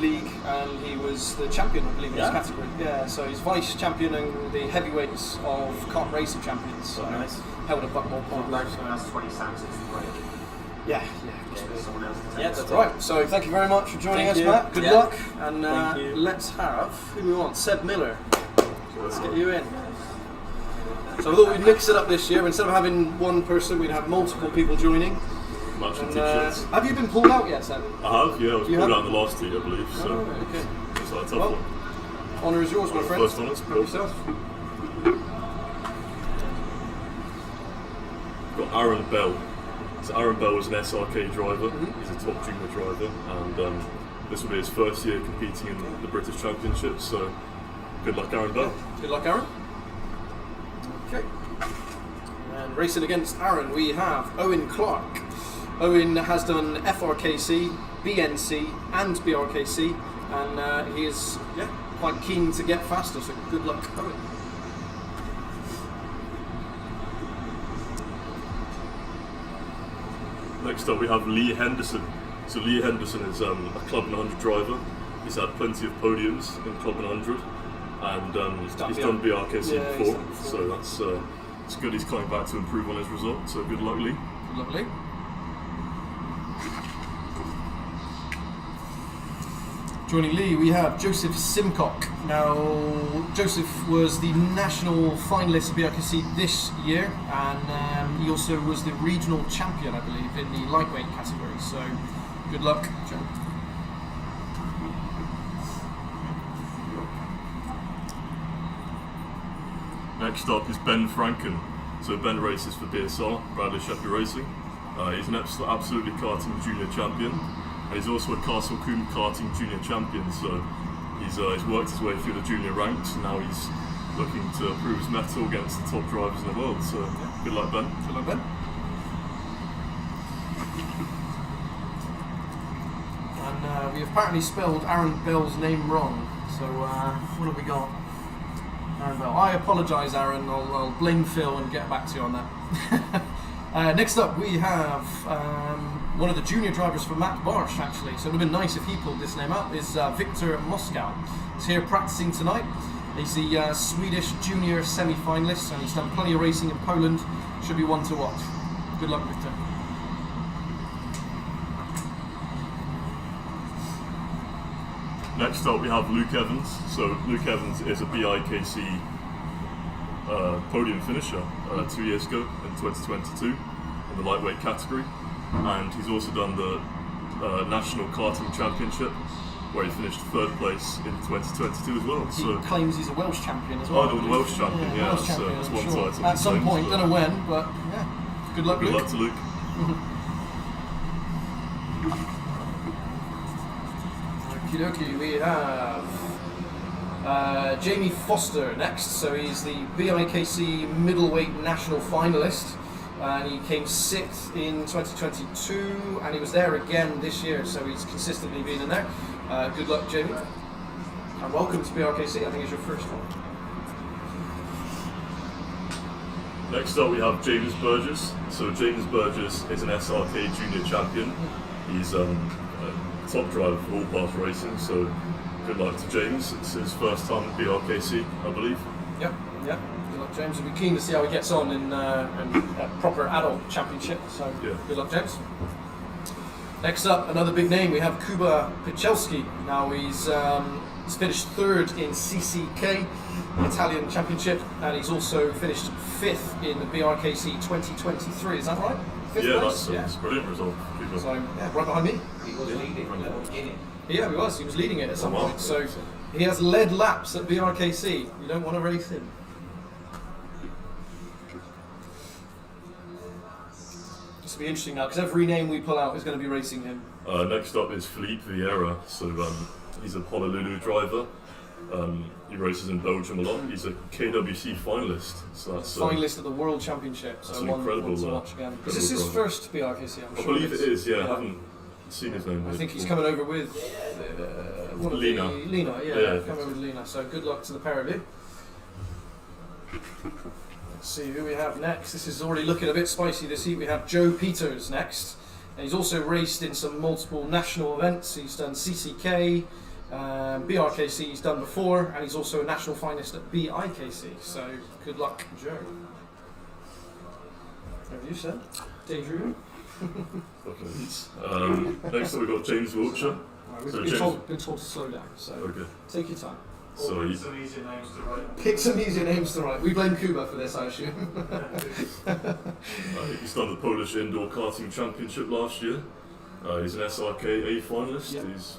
League, and he was the champion, I believe, in his category. Yeah, so he's vice champion and the heavyweights of kart racing champions. So nice. Held a Buckmore Park. Someone else 20 Samsons. Yeah. Someone else. Yeah, that's right. So thank you very much for joining us, Matt. Good luck, and let's have who do we want? Seb Miller. Let's get you in. So I thought we'd mix it up this year. Instead of having one person, we'd have multiple people joining. Have you been pulled out yet, Sam? I have, yeah. I was pulled out in the last heat, I believe. So okay. It's like a tough one. Honour is yours, my friend. First honours, Help yourself. Got Aaron Bell. So Aaron Bell was an SRK driver. He's a top junior driver, and this will be his first year competing in the British Championship. So good luck, Aaron Bell. Good luck, Aaron. Okay. And racing against Aaron, we have Owen Clark. Owen has done FRKC, BNC and BRKC, and he is quite keen to get faster, so good luck, Owen. Next up we have Lee Henderson. So Lee Henderson is a Club 100 driver. He's had plenty of podiums in Club 100, and he's done BRKC before, so that's it's good. He's coming back to improve on his result, so good luck, Lee. Good luck, Lee. Joining Lee, we have Joseph Simcock. Now, Joseph was the national finalist of BRKC this year, and he also was the regional champion, I believe, in the lightweight category. So, good luck, Joe. Next up is Ben Franken. So Ben races for BSR, Bradley Sheppey Racing. He's an absolutely karting junior champion. And he's also a Castle Combe karting junior champion, so he's worked his way through the junior ranks, and now he's looking to prove his mettle against the top drivers in the world, so good luck, Ben. Good luck, Ben. And we apparently spelled Aaron Bell's name wrong, so what have we got? Aaron Bell. I apologise, Aaron, I'll blame Phil and get back to you on that. Next up we have one of the junior drivers for Matt Barsh, actually, so it would have been nice if he pulled this name out, is Victor Moscow. He's here practicing tonight. He's the Swedish junior semi-finalist, and he's done plenty of racing in Poland. Should be one to watch. Good luck, Victor. Next up we have Luke Evans. So Luke Evans is a BIKC podium finisher 2 years ago in 2022 in the lightweight category, and he's also done the National Karting Championship, where he finished 3rd place in 2022 as well. He so claims he's a Welsh champion as well. Oh, the Welsh champion, yeah. Welsh so champion, that's I'm one sure. title. At some point, don't know when, but yeah. Good luck, Luke. Good luck to Luke. Okie dokie, we have Jamie Foster next, so he's the BRKC middleweight national finalist, and he came 6th in 2022, and he was there again this year, so he's consistently been in there. Good luck, Jamie, and welcome to BRKC. I think it's your first one. Next up we have James Burgess. So James Burgess is an SRK junior champion. He's a top driver for All Pass Racing, so good luck to James. It's his first time at BRKC, I believe. Yep. Good luck, James. We'll be keen to see how he gets on in a proper adult championship, so good luck, James. Next up, another big name, we have Kuba Pichelski. Now he's finished 3rd in CCK, the Italian Championship, and he's also finished 5th in the BRKC 2023, is that right? 5th place? That's a brilliant result. So, right behind me. He was leading. Yeah, he was leading it at some point, so he has led laps at BRKC. You don't want to race him. This will be interesting now, because every name we pull out is going to be racing him. Next up is Philippe Vieira. So he's a Honolulu driver. He races in Belgium a lot. He's a KWC finalist. So that's finalist at the World Championship. So that's an incredible watch again. Is this his first BRKC? I'm sure. I believe it is. Yeah, I haven't seen his name. I think he's coming over with Lena. Lena, coming over with Lena. So good luck to the pair of you. Let's see who we have next. This is already looking a bit spicy this heat. We have Joe Peters next. And he's also raced in some multiple national events. He's done CCK, BRKC he's done before, and he's also a national finalist at BIKC. So good luck, Joe. Have you said? Daydream. Next up we've got James Wiltshire. We've been told to slow down, so take your time. So pick some easier names to write. Pick some easier names to write. We blame Kuba for this, I assume. He's done the Polish Indoor Karting Championship last year. He's an SRK A finalist. He's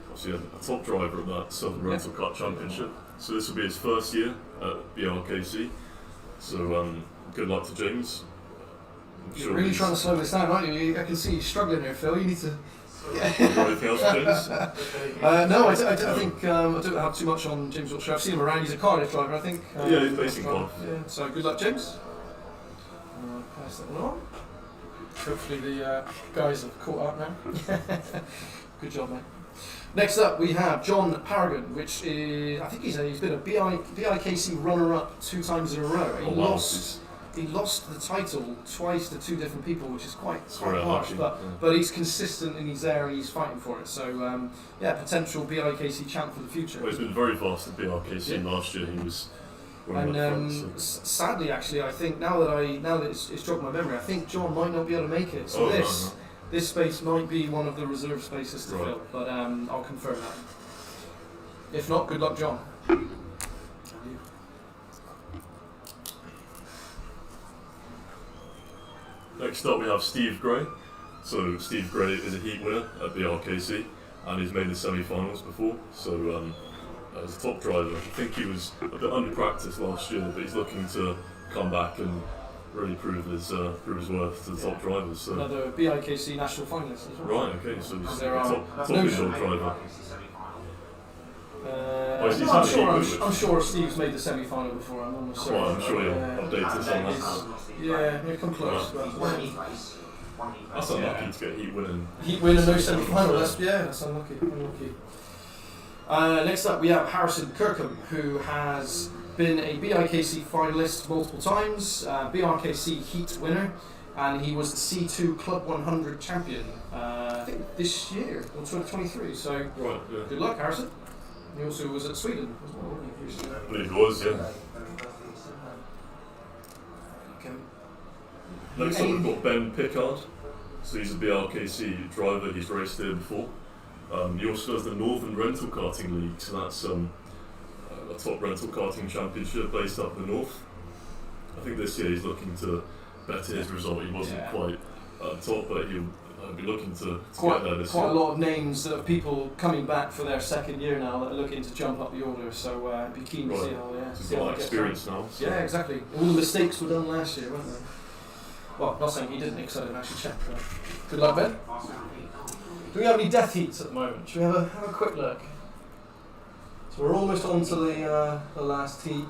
obviously a top driver at that Southern Rental Kart Championship. So this will be his first year at BRKC. So good luck to James. You're really trying to slow this down, aren't you? I can see you struggling here, Phil. You need to... Anything else, James? No, I think I don't have too much on James Wiltshire. I've seen him around. He's a Cardiff driver, I think. He's basically Cardiff. Yeah. So good luck, James. Pass that one on. Hopefully the guys have caught up now. Good job, mate. Next up, we have John Paragon, which is I think he's been a BIKC runner-up 2 times in a row. He lost the title twice to 2 different people, which is quite harsh. But he's consistent and he's there and he's fighting for it. So potential BRKC champ for the future. Well, he's been very fast at BRKC last year. He was. Sadly, actually, I think now that it's jogged my memory, I think John might not be able to make it. So this space might be one of the reserve spaces to fill, but I'll confirm that. If not, good luck, John. Next up we have Steve Gray. So Steve Gray is a heat winner at BRKC and he's made the semi-finals before. So as a top driver, I think he was a bit under practice last year, but he's looking to come back and really prove his worth to the top drivers. So. Another BIKC national finalist as well. Right, okay, so he's a top indoor driver. I'm sure Steve's made the semi-final before. I'm almost certain. I'm sure he'll update us on that. Yeah, he'll come close. That's unlucky to get heat winning. Heat win and no semi-final. That's unlucky. Next up, we have Harrison Kirkham, who has been a BIKC finalist multiple times, BRKC heat winner, and he was the C2 Club 100 champion. I think this year, in 2023. So good luck, Harrison. He also was at Sweden as well, wasn't he? I believe he was, yeah. Next up we've got Ben Pickard. So he's a BRKC driver, he's raced here before. He also does the Northern Rental Karting League, so that's a top rental karting championship based up in the north. I think this year he's looking to better his result. He wasn't quite top, but he'll be looking to get there this year. Quite a lot of names of people coming back for their second year now that are looking to jump up the order, so be keen to see how he's got experience now. So. Yeah, exactly. All the mistakes were done last year, weren't they? Well, not saying he didn't, because I didn't actually check. But good luck, Ben. Do we have any death heats at the moment? Should we have a quick look? So we're almost on to the last heat.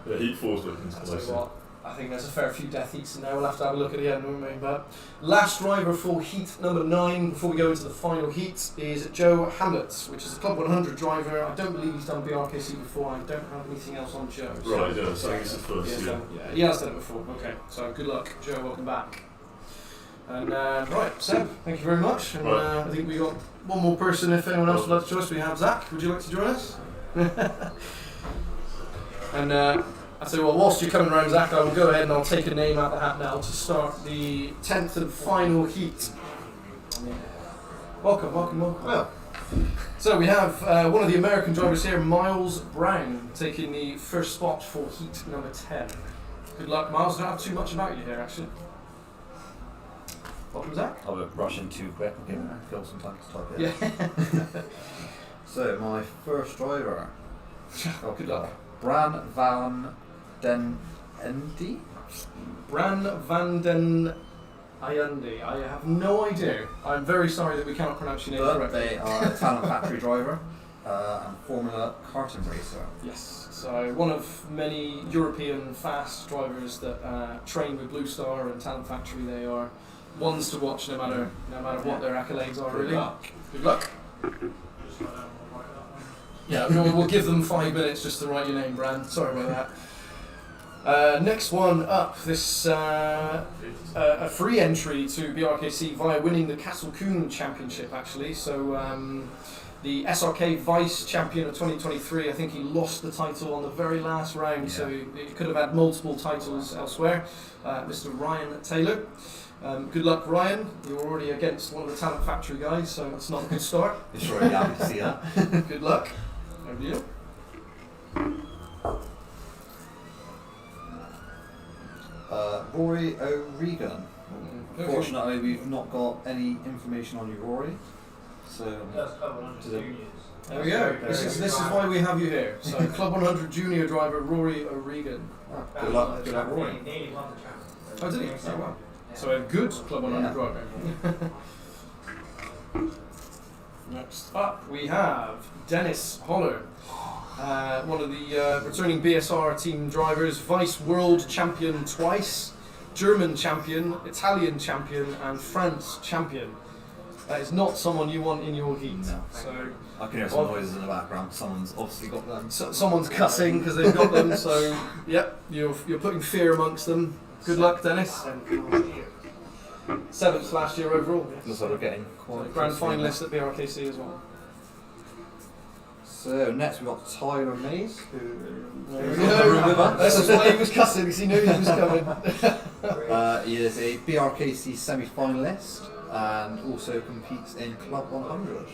Yeah, Heat 4's looking I'll tell you spicy. what, I think there's a fair few death heats in there. We'll have to have a look at the end, won't we? But last driver for heat number 9, before we go into the final heat, is Joe Hamlet, which is a Club 100 driver. I don't believe he's done BRKC before. I don't have anything else on Joe. So Right, yeah, so I think it's the first, yeah. Yeah, he has done it before. Okay, so good luck, Joe. Welcome back. And right, Seb, thank you very much. And Right. I think we got one more person. If anyone else would like to join us, we have Zach. Would you like to join us? And I tell you what, whilst you're coming around, Zach, I will go ahead and I'll take a name out of the hat now to start the 10th and final heat. Welcome. Well, So we have one of the American drivers here, Miles Brown, taking the first spot for heat number 10. Good luck, Miles. I don't have too much about you here, actually. Welcome, Zach. I won't rush in too quick. I'll give Phil some time to type it. Yeah. So, my first driver. Good luck. Bran van den Ende? Bran van den Ayundi. I have no idea. I'm very sorry that we cannot pronounce your name But correctly. they are a Talent Factory driver and Formula karting racer. Yes, so one of many European fast drivers that train with Blue Star and Talent Factory. They are ones to watch no matter what their accolades are. Really. Good luck. Yeah, we'll give them 5 minutes just to write your name, Bran. Sorry about that. Next one up, this a free entry to BRKC via winning the Castle Coombe Championship, actually. So the SRK Vice Champion of 2023, I think he lost the title on the very last round, so he could have had multiple titles elsewhere. Mr. Ryan Taylor. Good luck, Ryan. You're already against one of the Talent Factory guys, so it's not a good start. You're sure you're happy to see that? Good luck. Over to you. Rory O'Regan. Okay. Fortunately, we've not got any information on you, Rory. So, there we go. This is why we have you here. So, Club 100 junior driver Rory O'Regan. Good luck, Rory. Oh, did he? Oh, wow. So, a good Club 100 driver. Next up, we have Dennis Holler, one of the returning BSR team drivers, Vice World Champion twice, German Champion, Italian Champion, and France Champion. That is not someone you want in your heat. No. So I can hear some noises in the background. Someone's obviously got them. Someone's cussing because they've got them. So, yep, you're putting fear amongst them. Good luck, Dennis. 7th last year overall. Looks like we're getting quite Grand close to finalist at BRKC as well. So next we've got Tyler Mays, who There is we in the room with go. us. This is why he was cussing, because he knew he was coming. He is a BRKC semi-finalist and also competes in Club 100.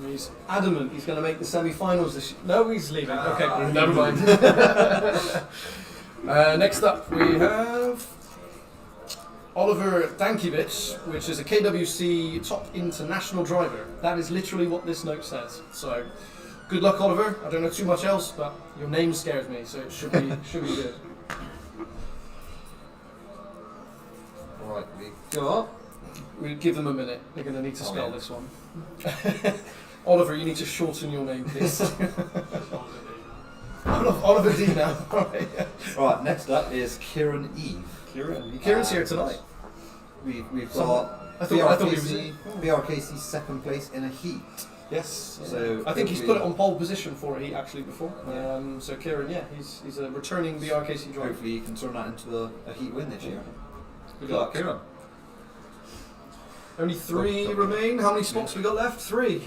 He's adamant he's going to make the semi-finals this year. No, he's leaving. Okay, never mind. Next up we have Oliver Dankiewicz, which is a KWC top international driver. That is literally what this note says. So, good luck, Oliver. I don't know too much else, but your name scares me, so it should be good. Right, we got. We'll give them a minute. They're going to need to spell this one. Oliver, you need to shorten your name, please. Oliver D now. Right, next up is Kieran Eve. Kieran's here tonight. We've got I thought he was in. BRKC second place in a heat. Yes. So I think he's put it on pole position for a heat actually before. So Kieran, yeah, he's a returning BRKC driver. Hopefully he can turn that into a heat win this year. Good luck, Kieran. Only 3 remain. How many spots we got left? 3.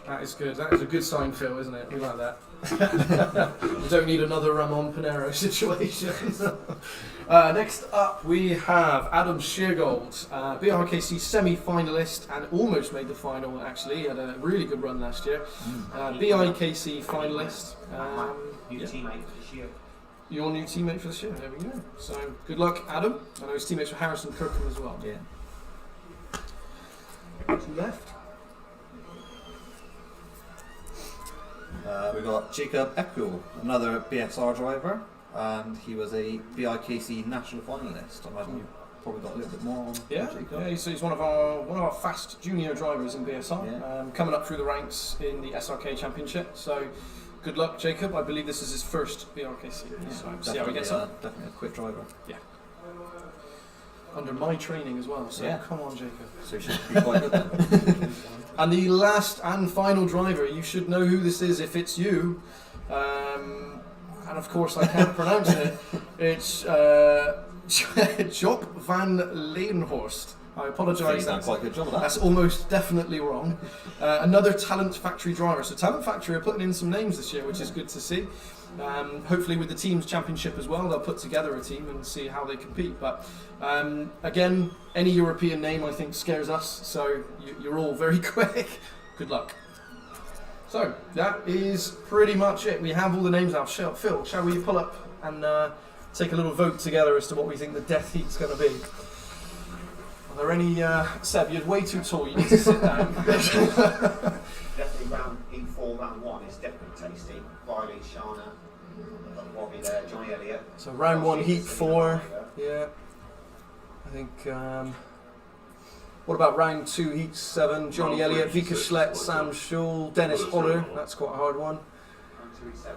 That is good. That is a good sign, Phil, isn't it? We like that. We don't need another Ramon Pinero situation. Next up, we have Adam Sheargold, BRKC semi-finalist and almost made the final. Actually, had a really good run last year. BIKC finalist. New teammate for this year. Your new teammate for this year. There we go. So good luck, Adam. I know his teammates were Harrison Kirkham as well. Yeah. Left. We got Jacob Eckel, another BSR driver, and he was a BIKC national finalist. I imagine probably got a little bit more on. Yeah, Jacob. yeah. He's one of our fast junior drivers in BSR, Yeah. coming up through the ranks in the SRK Championship. So, good luck, Jacob. I believe this is his first BRKC. So see how he gets on. Definitely a quick driver. Yeah. Under my training as well. So Yeah. come on, Jacob. So he should be quite good then. And the last and final driver, you should know who this is if it's you. And of course, I can't pronounce it. It's Job van Leenhorst. I apologise. You've done quite a good job of that. That's almost definitely wrong. Another Talent Factory driver. So Talent Factory are putting in some names this year, which is good to see. Hopefully with the team's championship as well, they'll put together a team and see how they compete. But again, any European name I think scares us. So you're all very quick. Good luck. So that is pretty much it. We have all the names out. Phil, shall we pull up and take a little vote together as to what we think the death heat's going to be? Are there any... Seb, you're way too tall. You need to sit down. Definitely round heat 4, round 1 is definitely tasty. Riley, Shana, Robbie there, Johnny Elliott. So round 1, heat 4. Yeah. I think... what about round 2, heat 7? Johnny Elliott, Vika Schlett, Sam Schul, Dennis Holler. That's quite a hard one. Round 2, heat 7.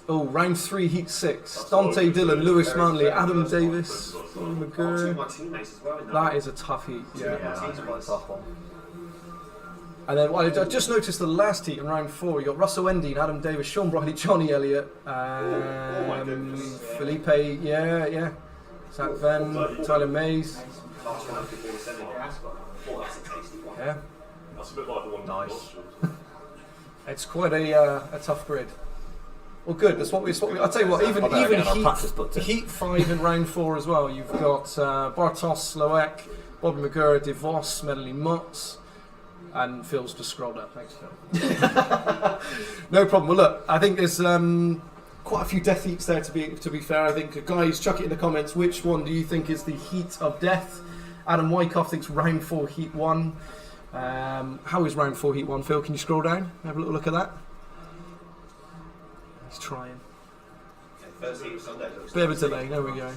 Oh, round 3, heat 6. Dante Dillon, Lewis Manley, Adam Davis, Bobby McGurr. My teammates as well in That is a tough heat. Yeah, that's quite a tough one. And then I just noticed the last heat in round 4. You got Russell Endine, Adam Davis, Sean Briley, Johnny Elliott, my goodness. Felipe, yeah. Zach Venn, Tyler Mays. Last round before the semi. That's a tasty one. Yeah, That's a bit like the one. Nice. it's quite a tough grid. Well, good. That's what we. I'll tell you what. Even heat 5 in round 4 as well. You've got Bartos, Sloak, Bobby McGurr, DeVos, Melanie Motz, and Phil's just scrolled up. Thanks, Phil. No problem. Well, look. I think there's quite a few death heats there. To be fair, I think guys, chuck it in the comments. Which one do you think is the heat of death? Adam Wyckoff thinks round 4 heat 1. How is round 4 heat 1? Phil, can you scroll down? Have a little look at that. He's trying. First heat of Sunday. Bit of a delay, there we go.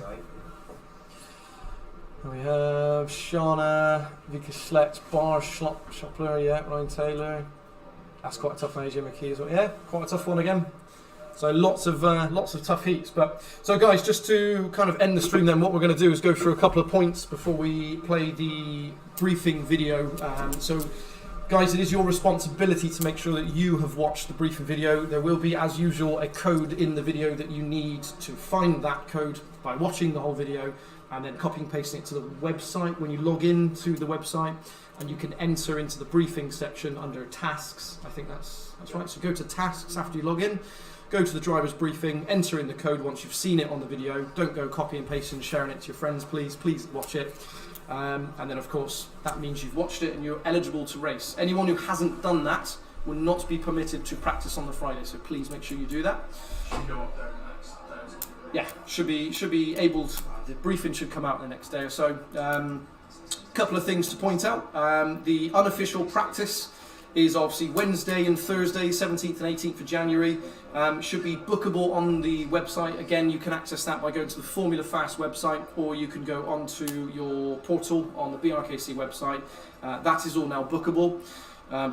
There we have Shauna, Vika Schlett, Bar Shopler, yeah, Ryan Taylor. That's quite a tough one, AJ McKee as well. Yeah, quite a tough one again. So lots of tough heats. But so guys, just to kind of end the stream, then what we're going to do is go through a couple of points before we play the briefing video. So. Guys, it is your responsibility to make sure that you have watched the briefing video. There will be, as usual, a code in the video that you need to find that code by watching the whole video and then copying and pasting it to the website when you log in to the website, and you can enter into the briefing section under tasks. I think that's right. So go to tasks after you log in, go to the driver's briefing, enter in the code once you've seen it on the video. Don't go copy and pasting and sharing it to your friends, please. Please watch it. And then, of course, that means you've watched it and you're eligible to race. Anyone who hasn't done that will not be permitted to practice on the Friday, so please make sure you do that. Should go up there next Thursday. Yeah, should be able to, the briefing should come out the next day or so. Couple of things to point out. The unofficial practice is obviously Wednesday and Thursday, 17th and 18th of January. Should be bookable on the website. Again, you can access that by going to the Formula Fast website, or you can go onto your portal on the BRKC website. That is all now bookable.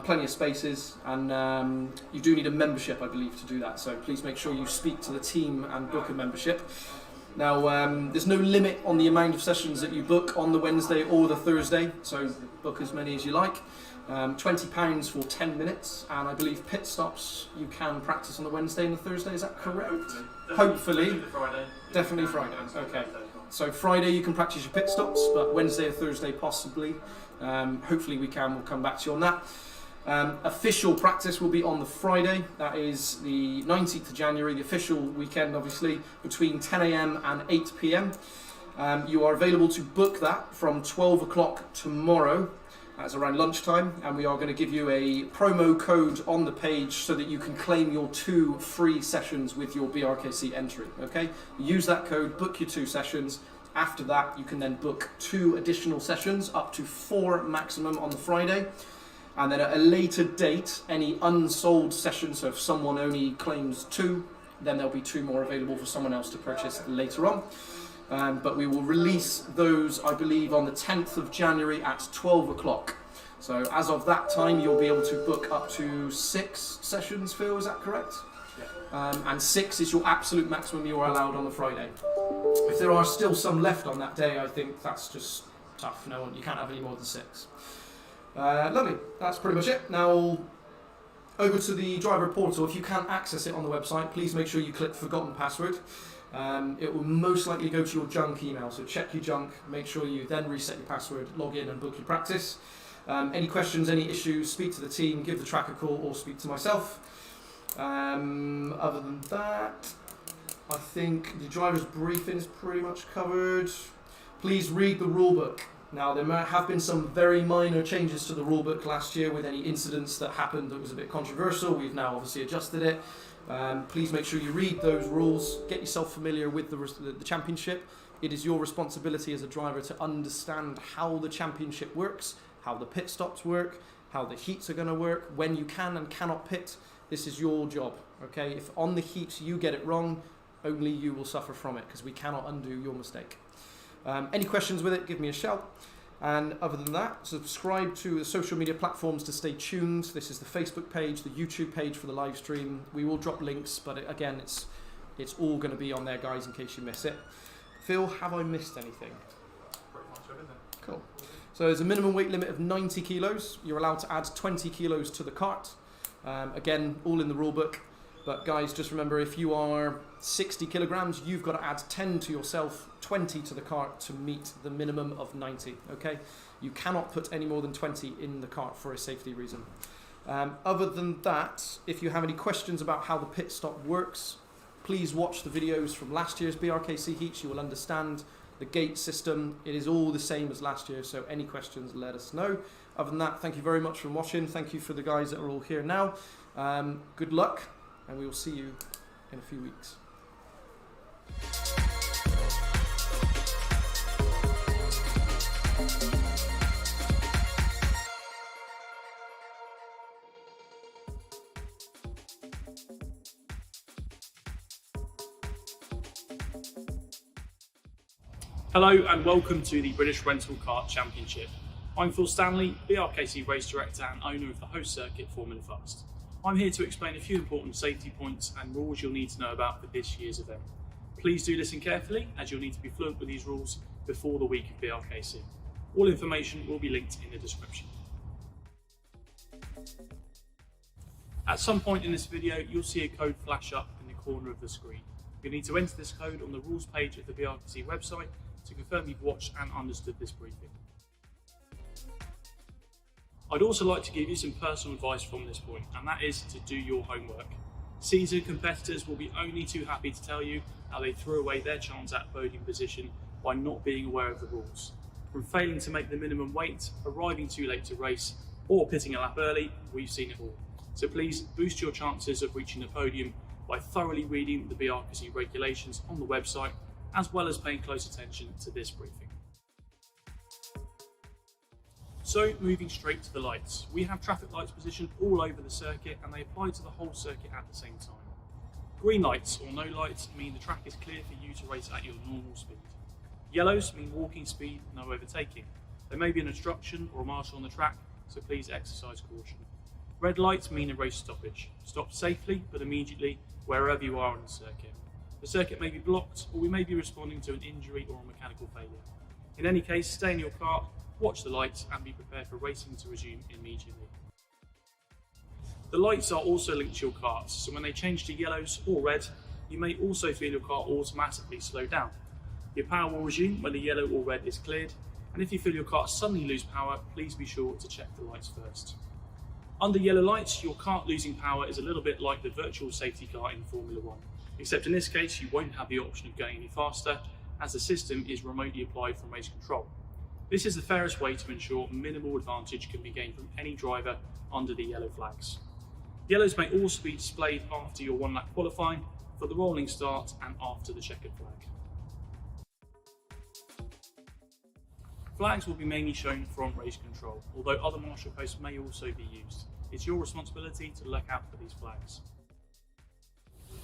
Plenty of spaces, and you do need a membership, I believe, to do that. So please make sure you speak to the team and book a membership. Now, there's no limit on the amount of sessions that you book on the Wednesday or the Thursday, so book as many as you like. £20 for 10 minutes, and I believe pit stops you can practice on the Wednesday and the Thursday, is that correct? Hopefully. Definitely Friday, okay. So Friday you can practice your pit stops, but Wednesday or Thursday possibly. Hopefully we'll come back to you on that. Official practice will be on the Friday, that is the 19th of January, the official weekend obviously, between 10 AM and 8 PM. You are available to book that from 12 o'clock tomorrow. That's around lunchtime, and we are going to give you a promo code on the page so that you can claim your 2 free sessions with your BRKC entry, okay? Use that code, book your 2 sessions. After that, you can then book 2 additional sessions, up to 4 maximum on the Friday. And then at a later date, any unsold sessions, so if someone only claims 2, then there'll be 2 more available for someone else to purchase later on. but we will release those, I believe, on the 10th of January at 12 o'clock. So as of that time, you'll be able to book up to 6 sessions, Phil, is that correct? And 6 is your absolute maximum you are allowed on the Friday. If there are still some left on that day, I think that's just tough. No, you can't have any more than 6. Lovely, that's pretty much it. Now, over to the driver portal. If you can't access it on the website, please make sure you click forgotten password. It will most likely go to your junk email, so check your junk, make sure you then reset your password, log in and book your practice. Any questions, any issues, speak to the team, give the track a call, or speak to myself. Other than that, I think the driver's briefing is pretty much covered. Please read the rulebook. Now, there have been some very minor changes to the rulebook last year with any incidents that happened that was a bit controversial. We've now obviously adjusted it. Please make sure you read those rules, get yourself familiar with the championship. It is your responsibility as a driver to understand how the championship works, how the pit stops work, how the heats are going to work, when you can and cannot pit. This is your job, okay? If on the heats you get it wrong, only you will suffer from it because we cannot undo your mistake. Any questions with it, give me a shout. And other than that, subscribe to the social media platforms to stay tuned. This is the Facebook page, the YouTube page for the live stream. We will drop links, but again, it's all going to be on there, guys, in case you miss it. Phil, have I missed anything? Pretty much everything. Cool. So there's a minimum weight limit of 90 kilos. You're allowed to add 20 kilos to the cart. Again, all in the rule book. But guys, just remember, if you are 60 kilograms, you've got to add 10 to yourself, 20 to the cart to meet the minimum of 90, okay? You cannot put any more than 20 in the cart for a safety reason. Other than that, if you have any questions about how the pit stop works, please watch the videos from last year's BRKC heats. You will understand the gate system. It is all the same as last year, so any questions, let us know. Other than that, thank you very much for watching. Thank you for the guys that are all here now. Good luck, and we will see you in a few weeks. Hello and welcome to the British Rental Kart Championship. I'm Phil Stanley, BRKC race director and owner of the host circuit Formula Fast. I'm here to explain a few important safety points and rules you'll need to know about for this year's event. Please do listen carefully, as you'll need to be fluent with these rules before the week of BRKC. All information will be linked in the description. At some point in this video, you'll see a code flash up in the corner of the screen. You'll need to enter this code on the rules page of the BRKC website to confirm you've watched and understood this briefing. I'd also like to give you some personal advice from this point, and that is to do your homework. Seasoned competitors will be only too happy to tell you how they threw away their chance at podium position by not being aware of the rules. From failing to make the minimum weight, arriving too late to race, or pitting a lap early, we've seen it all. So please boost your chances of reaching the podium by thoroughly reading the BRKC regulations on the website, as well as paying close attention to this briefing. So moving straight to the lights. We have traffic lights positioned all over the circuit and they apply to the whole circuit at the same time. Green lights or no lights mean the track is clear for you to race at your normal speed. Yellows mean walking speed, no overtaking. There may be an obstruction or a marshal on the track, so please exercise caution. Red lights mean a race stoppage. Stop safely but immediately wherever you are on the circuit. The circuit may be blocked, or we may be responding to an injury or a mechanical failure. In any case, stay in your car, watch the lights and be prepared for racing to resume immediately. The lights are also linked to your carts, so when they change to yellows or red, you may also feel your car automatically slow down. Your power will resume when the yellow or red is cleared, and if you feel your car suddenly lose power, please be sure to check the lights first. Under yellow lights, your kart losing power is a little bit like the virtual safety car in Formula 1, except in this case you won't have the option of going any faster, as the system is remotely applied from race control. This is the fairest way to ensure minimal advantage can be gained from any driver under the yellow flags. Yellows may also be displayed after your one lap qualifying, for the rolling start and after the checkered flag. Flags will be mainly shown from race control, although other marshal posts may also be used. It's your responsibility to look out for these flags.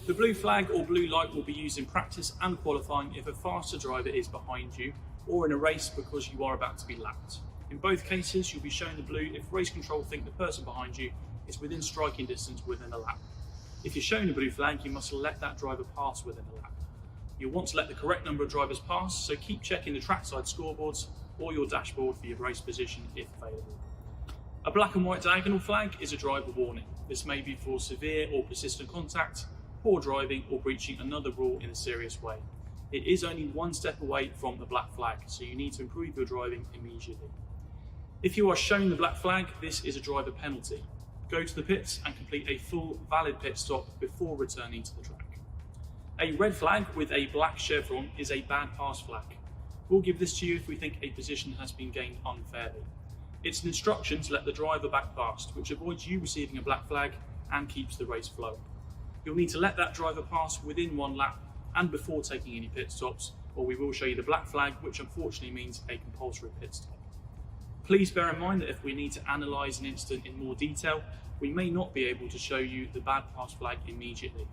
The blue flag or blue light will be used in practice and qualifying if a faster driver is behind you or in a race because you are about to be lapped. In both cases, you'll be shown the blue if race control think the person behind you is within striking distance within a lap. If you're shown a blue flag, you must let that driver pass within a lap. You'll want to let the correct number of drivers pass, so keep checking the trackside scoreboards or your dashboard for your race position if available. A black and white diagonal flag is a driver warning. This may be for severe or persistent contact, poor driving, or breaching another rule in a serious way. It is only one step away from the black flag, so you need to improve your driving immediately. If you are shown the black flag, this is a driver penalty. Go to the pits and complete a full valid pit stop before returning to the track. A red flag with a black chevron is a bad pass flag. We'll give this to you if we think a position has been gained unfairly. It's an instruction to let the driver back past, which avoids you receiving a black flag and keeps the race flowing. You'll need to let that driver pass within one lap and before taking any pit stops, or we will show you the black flag, which unfortunately means a compulsory pit stop. Please bear in mind that if we need to analyse an incident in more detail, we may not be able to show you the bad pass flag immediately.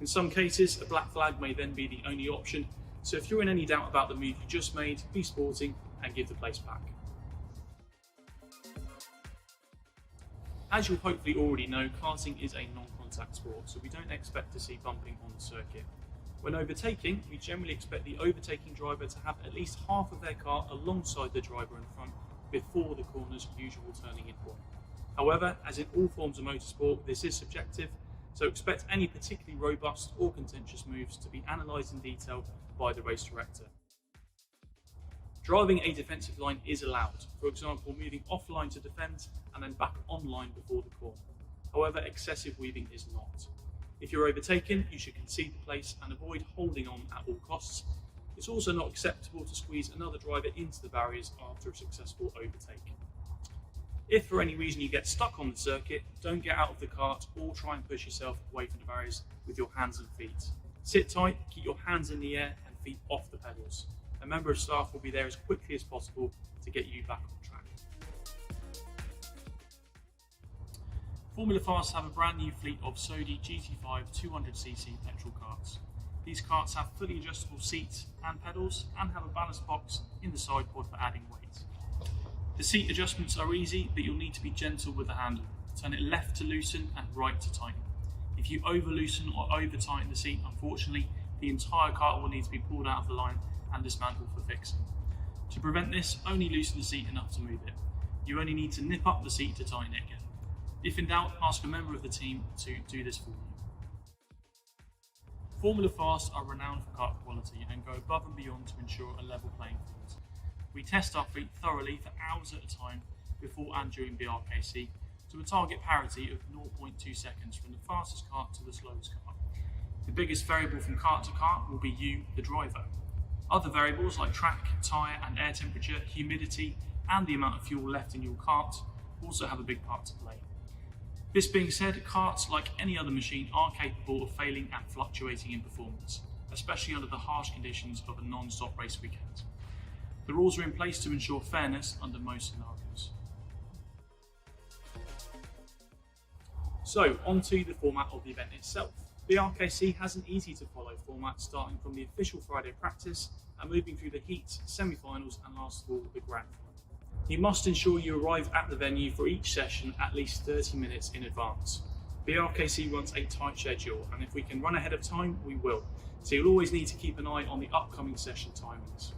In some cases, a black flag may then be the only option, so if you're in any doubt about the move you just made, be sporting and give the place back. As you'll hopefully already know, karting is a non-contact sport, so we don't expect to see bumping on the circuit. When overtaking, we generally expect the overtaking driver to have at least half of their car alongside the driver in front before the corner's usual turning in point. However, as in all forms of motorsport, this is subjective, so expect any particularly robust or contentious moves to be analysed in detail by the race director. Driving a defensive line is allowed, for example moving offline to defend and then back online before the corner. However, excessive weaving is not. If you're overtaken, you should concede the place and avoid holding on at all costs. It's also not acceptable to squeeze another driver into the barriers after a successful overtake. If for any reason you get stuck on the circuit, don't get out of the kart or try and push yourself away from the barriers with your hands and feet. Sit tight, keep your hands in the air and feet off the pedals. A member of staff will be there as quickly as possible to get you back on track. Formula Fast have a brand new fleet of Sodi GT5 200cc petrol karts. These karts have fully adjustable seats and pedals and have a ballast box in the side pod for adding weight. The seat adjustments are easy, but you'll need to be gentle with the handle. Turn it left to loosen and right to tighten. If you over loosen or over tighten the seat, unfortunately, the entire kart will need to be pulled out of the line and dismantled for fixing. To prevent this, only loosen the seat enough to move it. You only need to nip up the seat to tighten it again. If in doubt, ask a member of the team to do this for you. Formula Fast are renowned for kart quality and go above and beyond to ensure a level playing field. We test our fleet thoroughly for hours at a time before and during BRKC to a target parity of 0.2 seconds from the fastest kart to the slowest kart. The biggest variable from kart to kart will be you, the driver. Other variables like track, tyre and air temperature, humidity and the amount of fuel left in your kart also have a big part to play. This being said, karts, like any other machine, are capable of failing and fluctuating in performance, especially under the harsh conditions of a non-stop race weekend. The rules are in place to ensure fairness under most scenarios. So, on to the format of the event itself. BRKC has an easy to follow format starting from the official Friday practice and moving through the heats, semi-finals and last of all the grand final. You must ensure you arrive at the venue for each session at least 30 minutes in advance. BRKC runs a tight schedule and if we can run ahead of time, we will. So you'll always need to keep an eye on the upcoming session timings.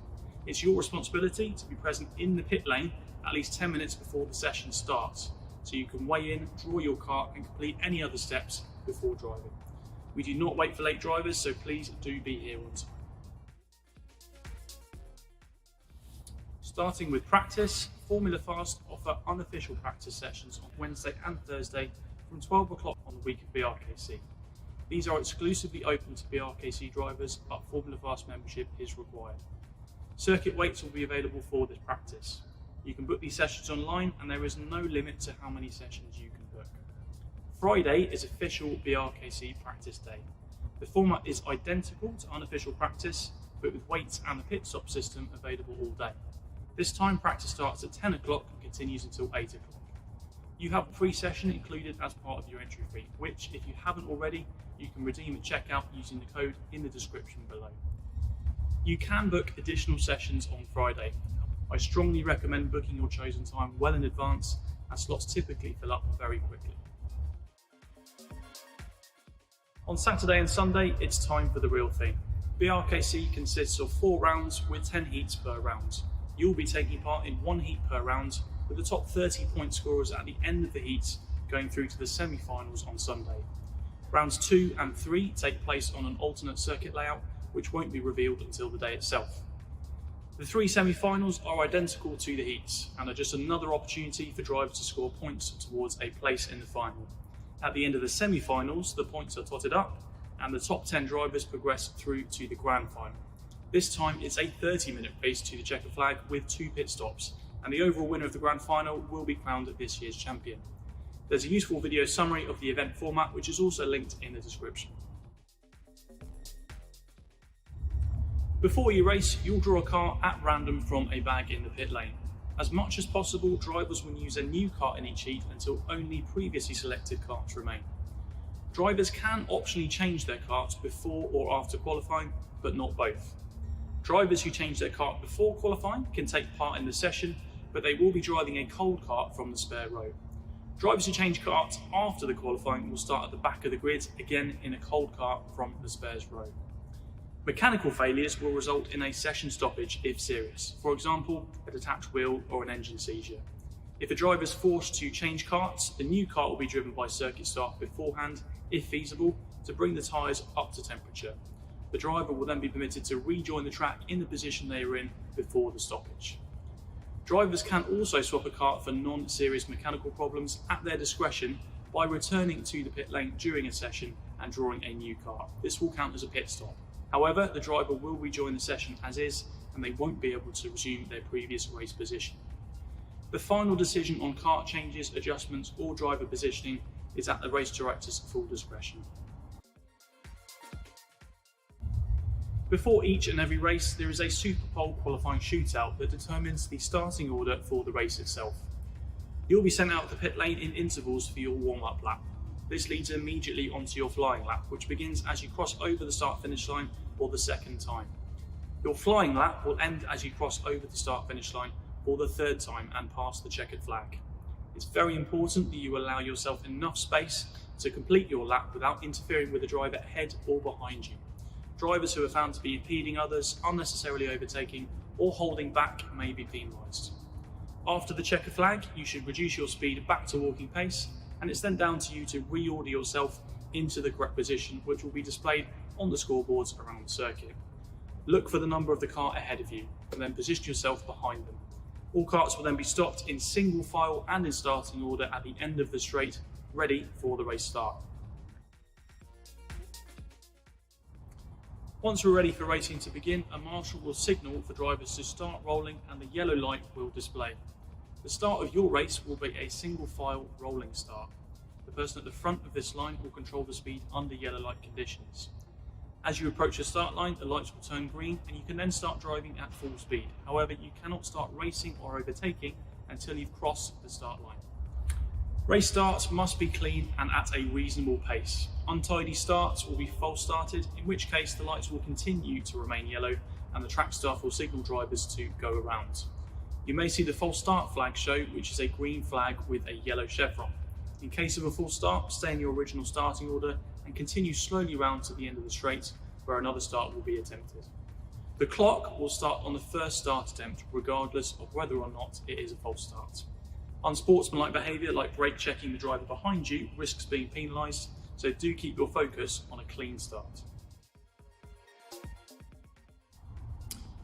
It's your responsibility to be present in the pit lane at least 10 minutes before the session starts, so you can weigh in, draw your kart and complete any other steps before driving. We do not wait for late drivers, so please do be here on time. Starting with practice, Formula Fast offer unofficial practice sessions on Wednesday and Thursday from 12 o'clock on the week of BRKC. These are exclusively open to BRKC drivers, but Formula Fast membership is required. Circuit weights will be available for this practice. You can book these sessions online and there is no limit to how many sessions you can book. Friday is official BRKC practice day. The format is identical to unofficial practice, but with weights and the pit stop system available all day. This time practice starts at 10 o'clock and continues until 8 o'clock. You have a free session included as part of your entry fee, which, if you haven't already, you can redeem at checkout using the code in the description below. You can book additional sessions on Friday. I strongly recommend booking your chosen time well in advance, as slots typically fill up very quickly. On Saturday and Sunday, it's time for the real thing. BRKC consists of 4 rounds with 10 heats per round. You'll be taking part in 1 heat per round, with the top 30 point scorers at the end of the heats going through to the semi-finals on Sunday. Rounds 2 and 3 take place on an alternate circuit layout, which won't be revealed until the day itself. The 3 semi-finals are identical to the heats and are just another opportunity for drivers to score points towards a place in the final. At the end of the semi-finals, the points are totted up and the top 10 drivers progress through to the grand final. This time it's a 30-minute race to the checker flag with 2 pit stops, and the overall winner of the grand final will be crowned this year's champion. There's a useful video summary of the event format which is also linked in the description. Before you race, you'll draw a car at random from a bag in the pit lane. As much as possible, drivers will use a new kart in each heat until only previously selected karts remain. Drivers can optionally change their karts before or after qualifying, but not both. Drivers who change their kart before qualifying can take part in the session, but they will be driving a cold kart from the spare row. Drivers who change karts after the qualifying will start at the back of the grid, again in a cold kart from the spares row. Mechanical failures will result in a session stoppage if serious, for example, a detached wheel or an engine seizure. If a driver is forced to change karts, the new kart will be driven by circuit start beforehand, if feasible, to bring the tyres up to temperature. The driver will then be permitted to rejoin the track in the position they were in before the stoppage. Drivers can also swap a kart for non-serious mechanical problems at their discretion by returning to the pit lane during a session and drawing a new kart. This will count as a pit stop. However, the driver will rejoin the session as is, and they won't be able to resume their previous race position. The final decision on kart changes, adjustments, or driver positioning is at the race director's full discretion. Before each and every race, there is a Super Pole qualifying shootout that determines the starting order for the race itself. You'll be sent out of the pit lane in intervals for your warm-up lap. This leads immediately onto your flying lap, which begins as you cross over the start-finish line for the 2nd time. Your flying lap will end as you cross over the start-finish line for the 3rd time and pass the checkered flag. It's very important that you allow yourself enough space to complete your lap without interfering with the driver ahead or behind you. Drivers who are found to be impeding others, unnecessarily overtaking, or holding back may be penalised. After the checker flag, you should reduce your speed back to walking pace, and it's then down to you to reorder yourself into the correct position, which will be displayed on the scoreboards around the circuit. Look for the number of the car ahead of you, and then position yourself behind them. All karts will then be stopped in single file and in starting order at the end of the straight, ready for the race start. Once we're ready for racing to begin, a marshal will signal for drivers to start rolling and the yellow light will display. The start of your race will be a single file rolling start. The person at the front of this line will control the speed under yellow light conditions. As you approach the start line, the lights will turn green and you can then start driving at full speed. However, you cannot start racing or overtaking until you've crossed the start line. Race starts must be clean and at a reasonable pace. Untidy starts will be false started, in which case the lights will continue to remain yellow and the track staff will signal drivers to go around. You may see the false start flag show, which is a green flag with a yellow chevron. In case of a false start, stay in your original starting order and continue slowly round to the end of the straight, where another start will be attempted. The clock will start on the first start attempt, regardless of whether or not it is a false start. Unsportsmanlike behaviour like brake checking the driver behind you risks being penalised, so do keep your focus on a clean start.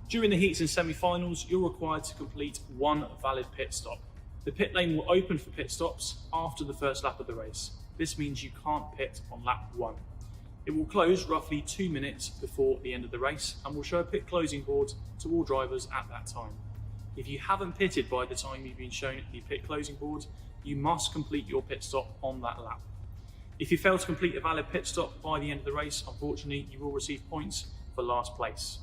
During the heats and semi-finals, you're required to complete 1 valid pit stop. The pit lane will open for pit stops after the first lap of the race. This means you can't pit on lap 1. It will close roughly 2 minutes before the end of the race and will show a pit closing board to all drivers at that time. If you haven't pitted by the time you've been shown the pit closing board, you must complete your pit stop on that lap. If you fail to complete a valid pit stop by the end of the race, unfortunately, you will receive points for last place.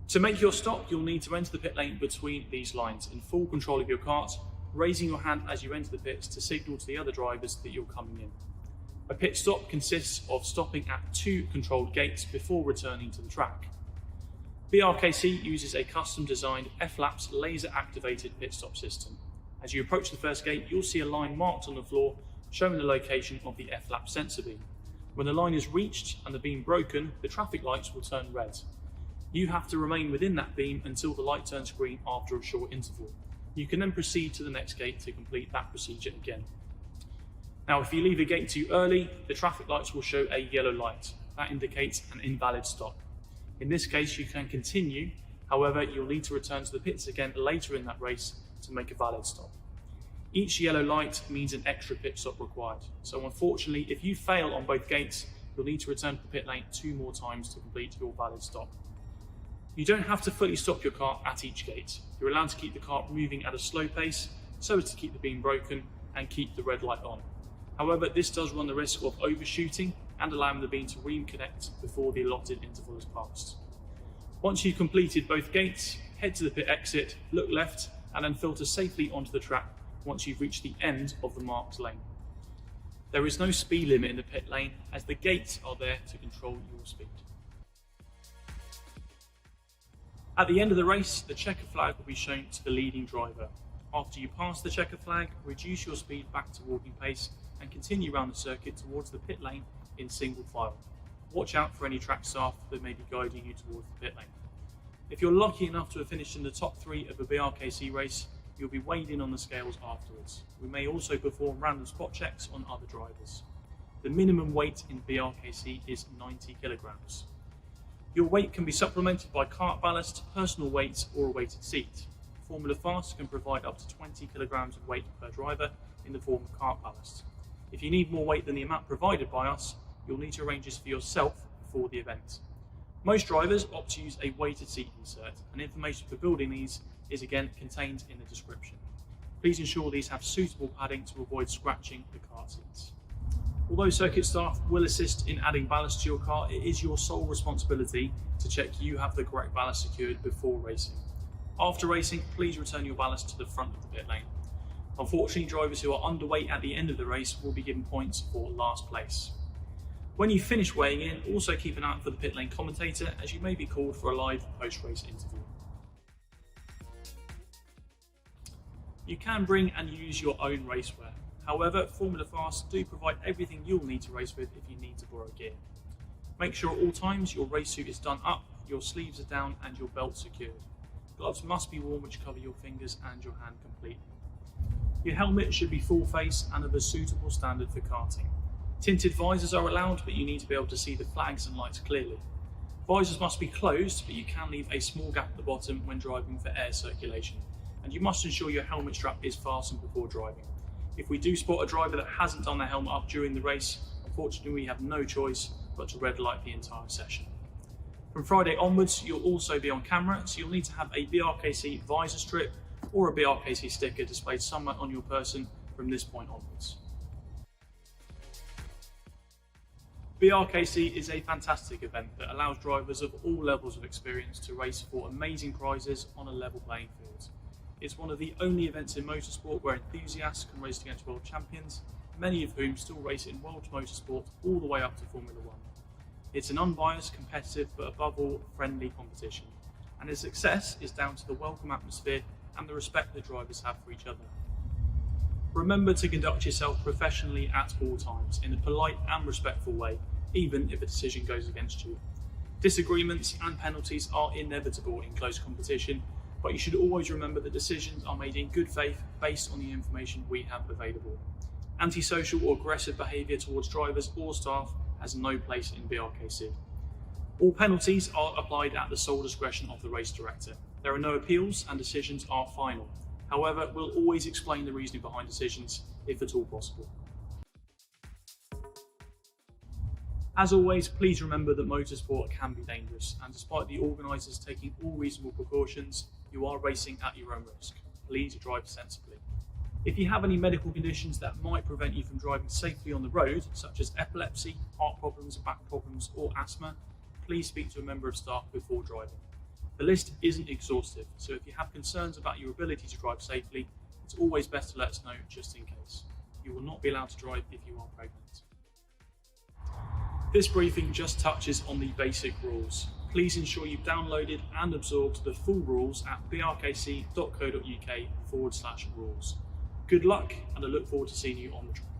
To make your stop, you'll need to enter the pit lane between these lines in full control of your kart, raising your hand as you enter the pits to signal to the other drivers that you're coming in. A pit stop consists of stopping at 2 controlled gates before returning to the track. BRKC uses a custom-designed F-Laps laser-activated pit stop system. As you approach the first gate, you'll see a line marked on the floor showing the location of the F-Lap sensor beam. When the line is reached and the beam broken, the traffic lights will turn red. You have to remain within that beam until the light turns green after a short interval. You can then proceed to the next gate to complete that procedure again. Now, if you leave a gate too early, the traffic lights will show a yellow light. That indicates an invalid stop. In this case, you can continue. However, you'll need to return to the pits again later in that race to make a valid stop. Each yellow light means an extra pit stop required. So unfortunately, if you fail on both gates, you'll need to return to the pit lane 2 more times to complete your valid stop. You don't have to fully stop your car at each gate. You're allowed to keep the car moving at a slow pace so as to keep the beam broken and keep the red light on. However, this does run the risk of overshooting and allowing the beam to reconnect before the allotted interval has passed. Once you've completed both gates, head to the pit exit, look left, and then filter safely onto the track once you've reached the end of the marked lane. There is no speed limit in the pit lane as the gates are there to control your speed. At the end of the race, the checker flag will be shown to the leading driver. After you pass the checker flag, reduce your speed back to walking pace and continue around the circuit towards the pit lane in single file. Watch out for any track staff that may be guiding you towards the pit lane. If you're lucky enough to have finished in the top 3 of a BRKC race, you'll be weighed in on the scales afterwards. We may also perform random spot checks on other drivers. The minimum weight in BRKC is 90 kilograms. Your weight can be supplemented by kart ballast, personal weights, or a weighted seat. Formula Fast can provide up to 20 kilograms of weight per driver in the form of kart ballast. If you need more weight than the amount provided by us, you'll need to arrange this for yourself before the event. Most drivers opt to use a weighted seat insert, and information for building these is again contained in the description. Please ensure these have suitable padding to avoid scratching the kart seats. Although circuit staff will assist in adding ballast to your car, it is your sole responsibility to check you have the correct ballast secured before racing. After racing, please return your ballast to the front of the pit lane. Unfortunately, drivers who are underweight at the end of the race will be given points for last place. When you finish weighing in, also keep an eye out for the pit lane commentator, as you may be called for a live post-race interview. You can bring and use your own racewear. However, Formula Fast do provide everything you'll need to race with if you need to borrow gear. Make sure at all times your race suit is done up, your sleeves are down and your belt secured. Gloves must be worn which cover your fingers and your hand completely. Your helmet should be full face and of a suitable standard for karting. Tinted visors are allowed, but you need to be able to see the flags and lights clearly. Visors must be closed, but you can leave a small gap at the bottom when driving for air circulation. And you must ensure your helmet strap is fastened before driving. If we do spot a driver that hasn't done their helmet up during the race, unfortunately we have no choice but to red light the entire session. From Friday onwards, you'll also be on camera, so you'll need to have a BRKC visor strip or a BRKC sticker displayed somewhere on your person from this point onwards. BRKC is a fantastic event that allows drivers of all levels of experience to race for amazing prizes on a level playing field. It's one of the only events in motorsport where enthusiasts can race against world champions, many of whom still race in world motorsport all the way up to Formula 1. It's an unbiased, competitive, but above all, friendly competition, and its success is down to the welcome atmosphere and the respect the drivers have for each other. Remember to conduct yourself professionally at all times, in a polite and respectful way, even if a decision goes against you. Disagreements and penalties are inevitable in close competition, but you should always remember that decisions are made in good faith based on the information we have available. Antisocial or aggressive behaviour towards drivers or staff has no place in BRKC. All penalties are applied at the sole discretion of the race director. There are no appeals and decisions are final. However, we'll always explain the reasoning behind decisions if at all possible. As always, please remember that motorsport can be dangerous, and despite the organisers taking all reasonable precautions, you are racing at your own risk. Please drive sensibly. If you have any medical conditions that might prevent you from driving safely on the road, such as epilepsy, heart problems, back problems or asthma, please speak to a member of staff before driving. The list isn't exhaustive, so if you have concerns about your ability to drive safely, It's always best to let us know just in case. You will not be allowed to drive if you are pregnant. This briefing just touches on the basic rules. Please ensure you've downloaded and absorbed the full rules at brkc.co.uk/rules. Good luck, and I look forward to seeing you on the track.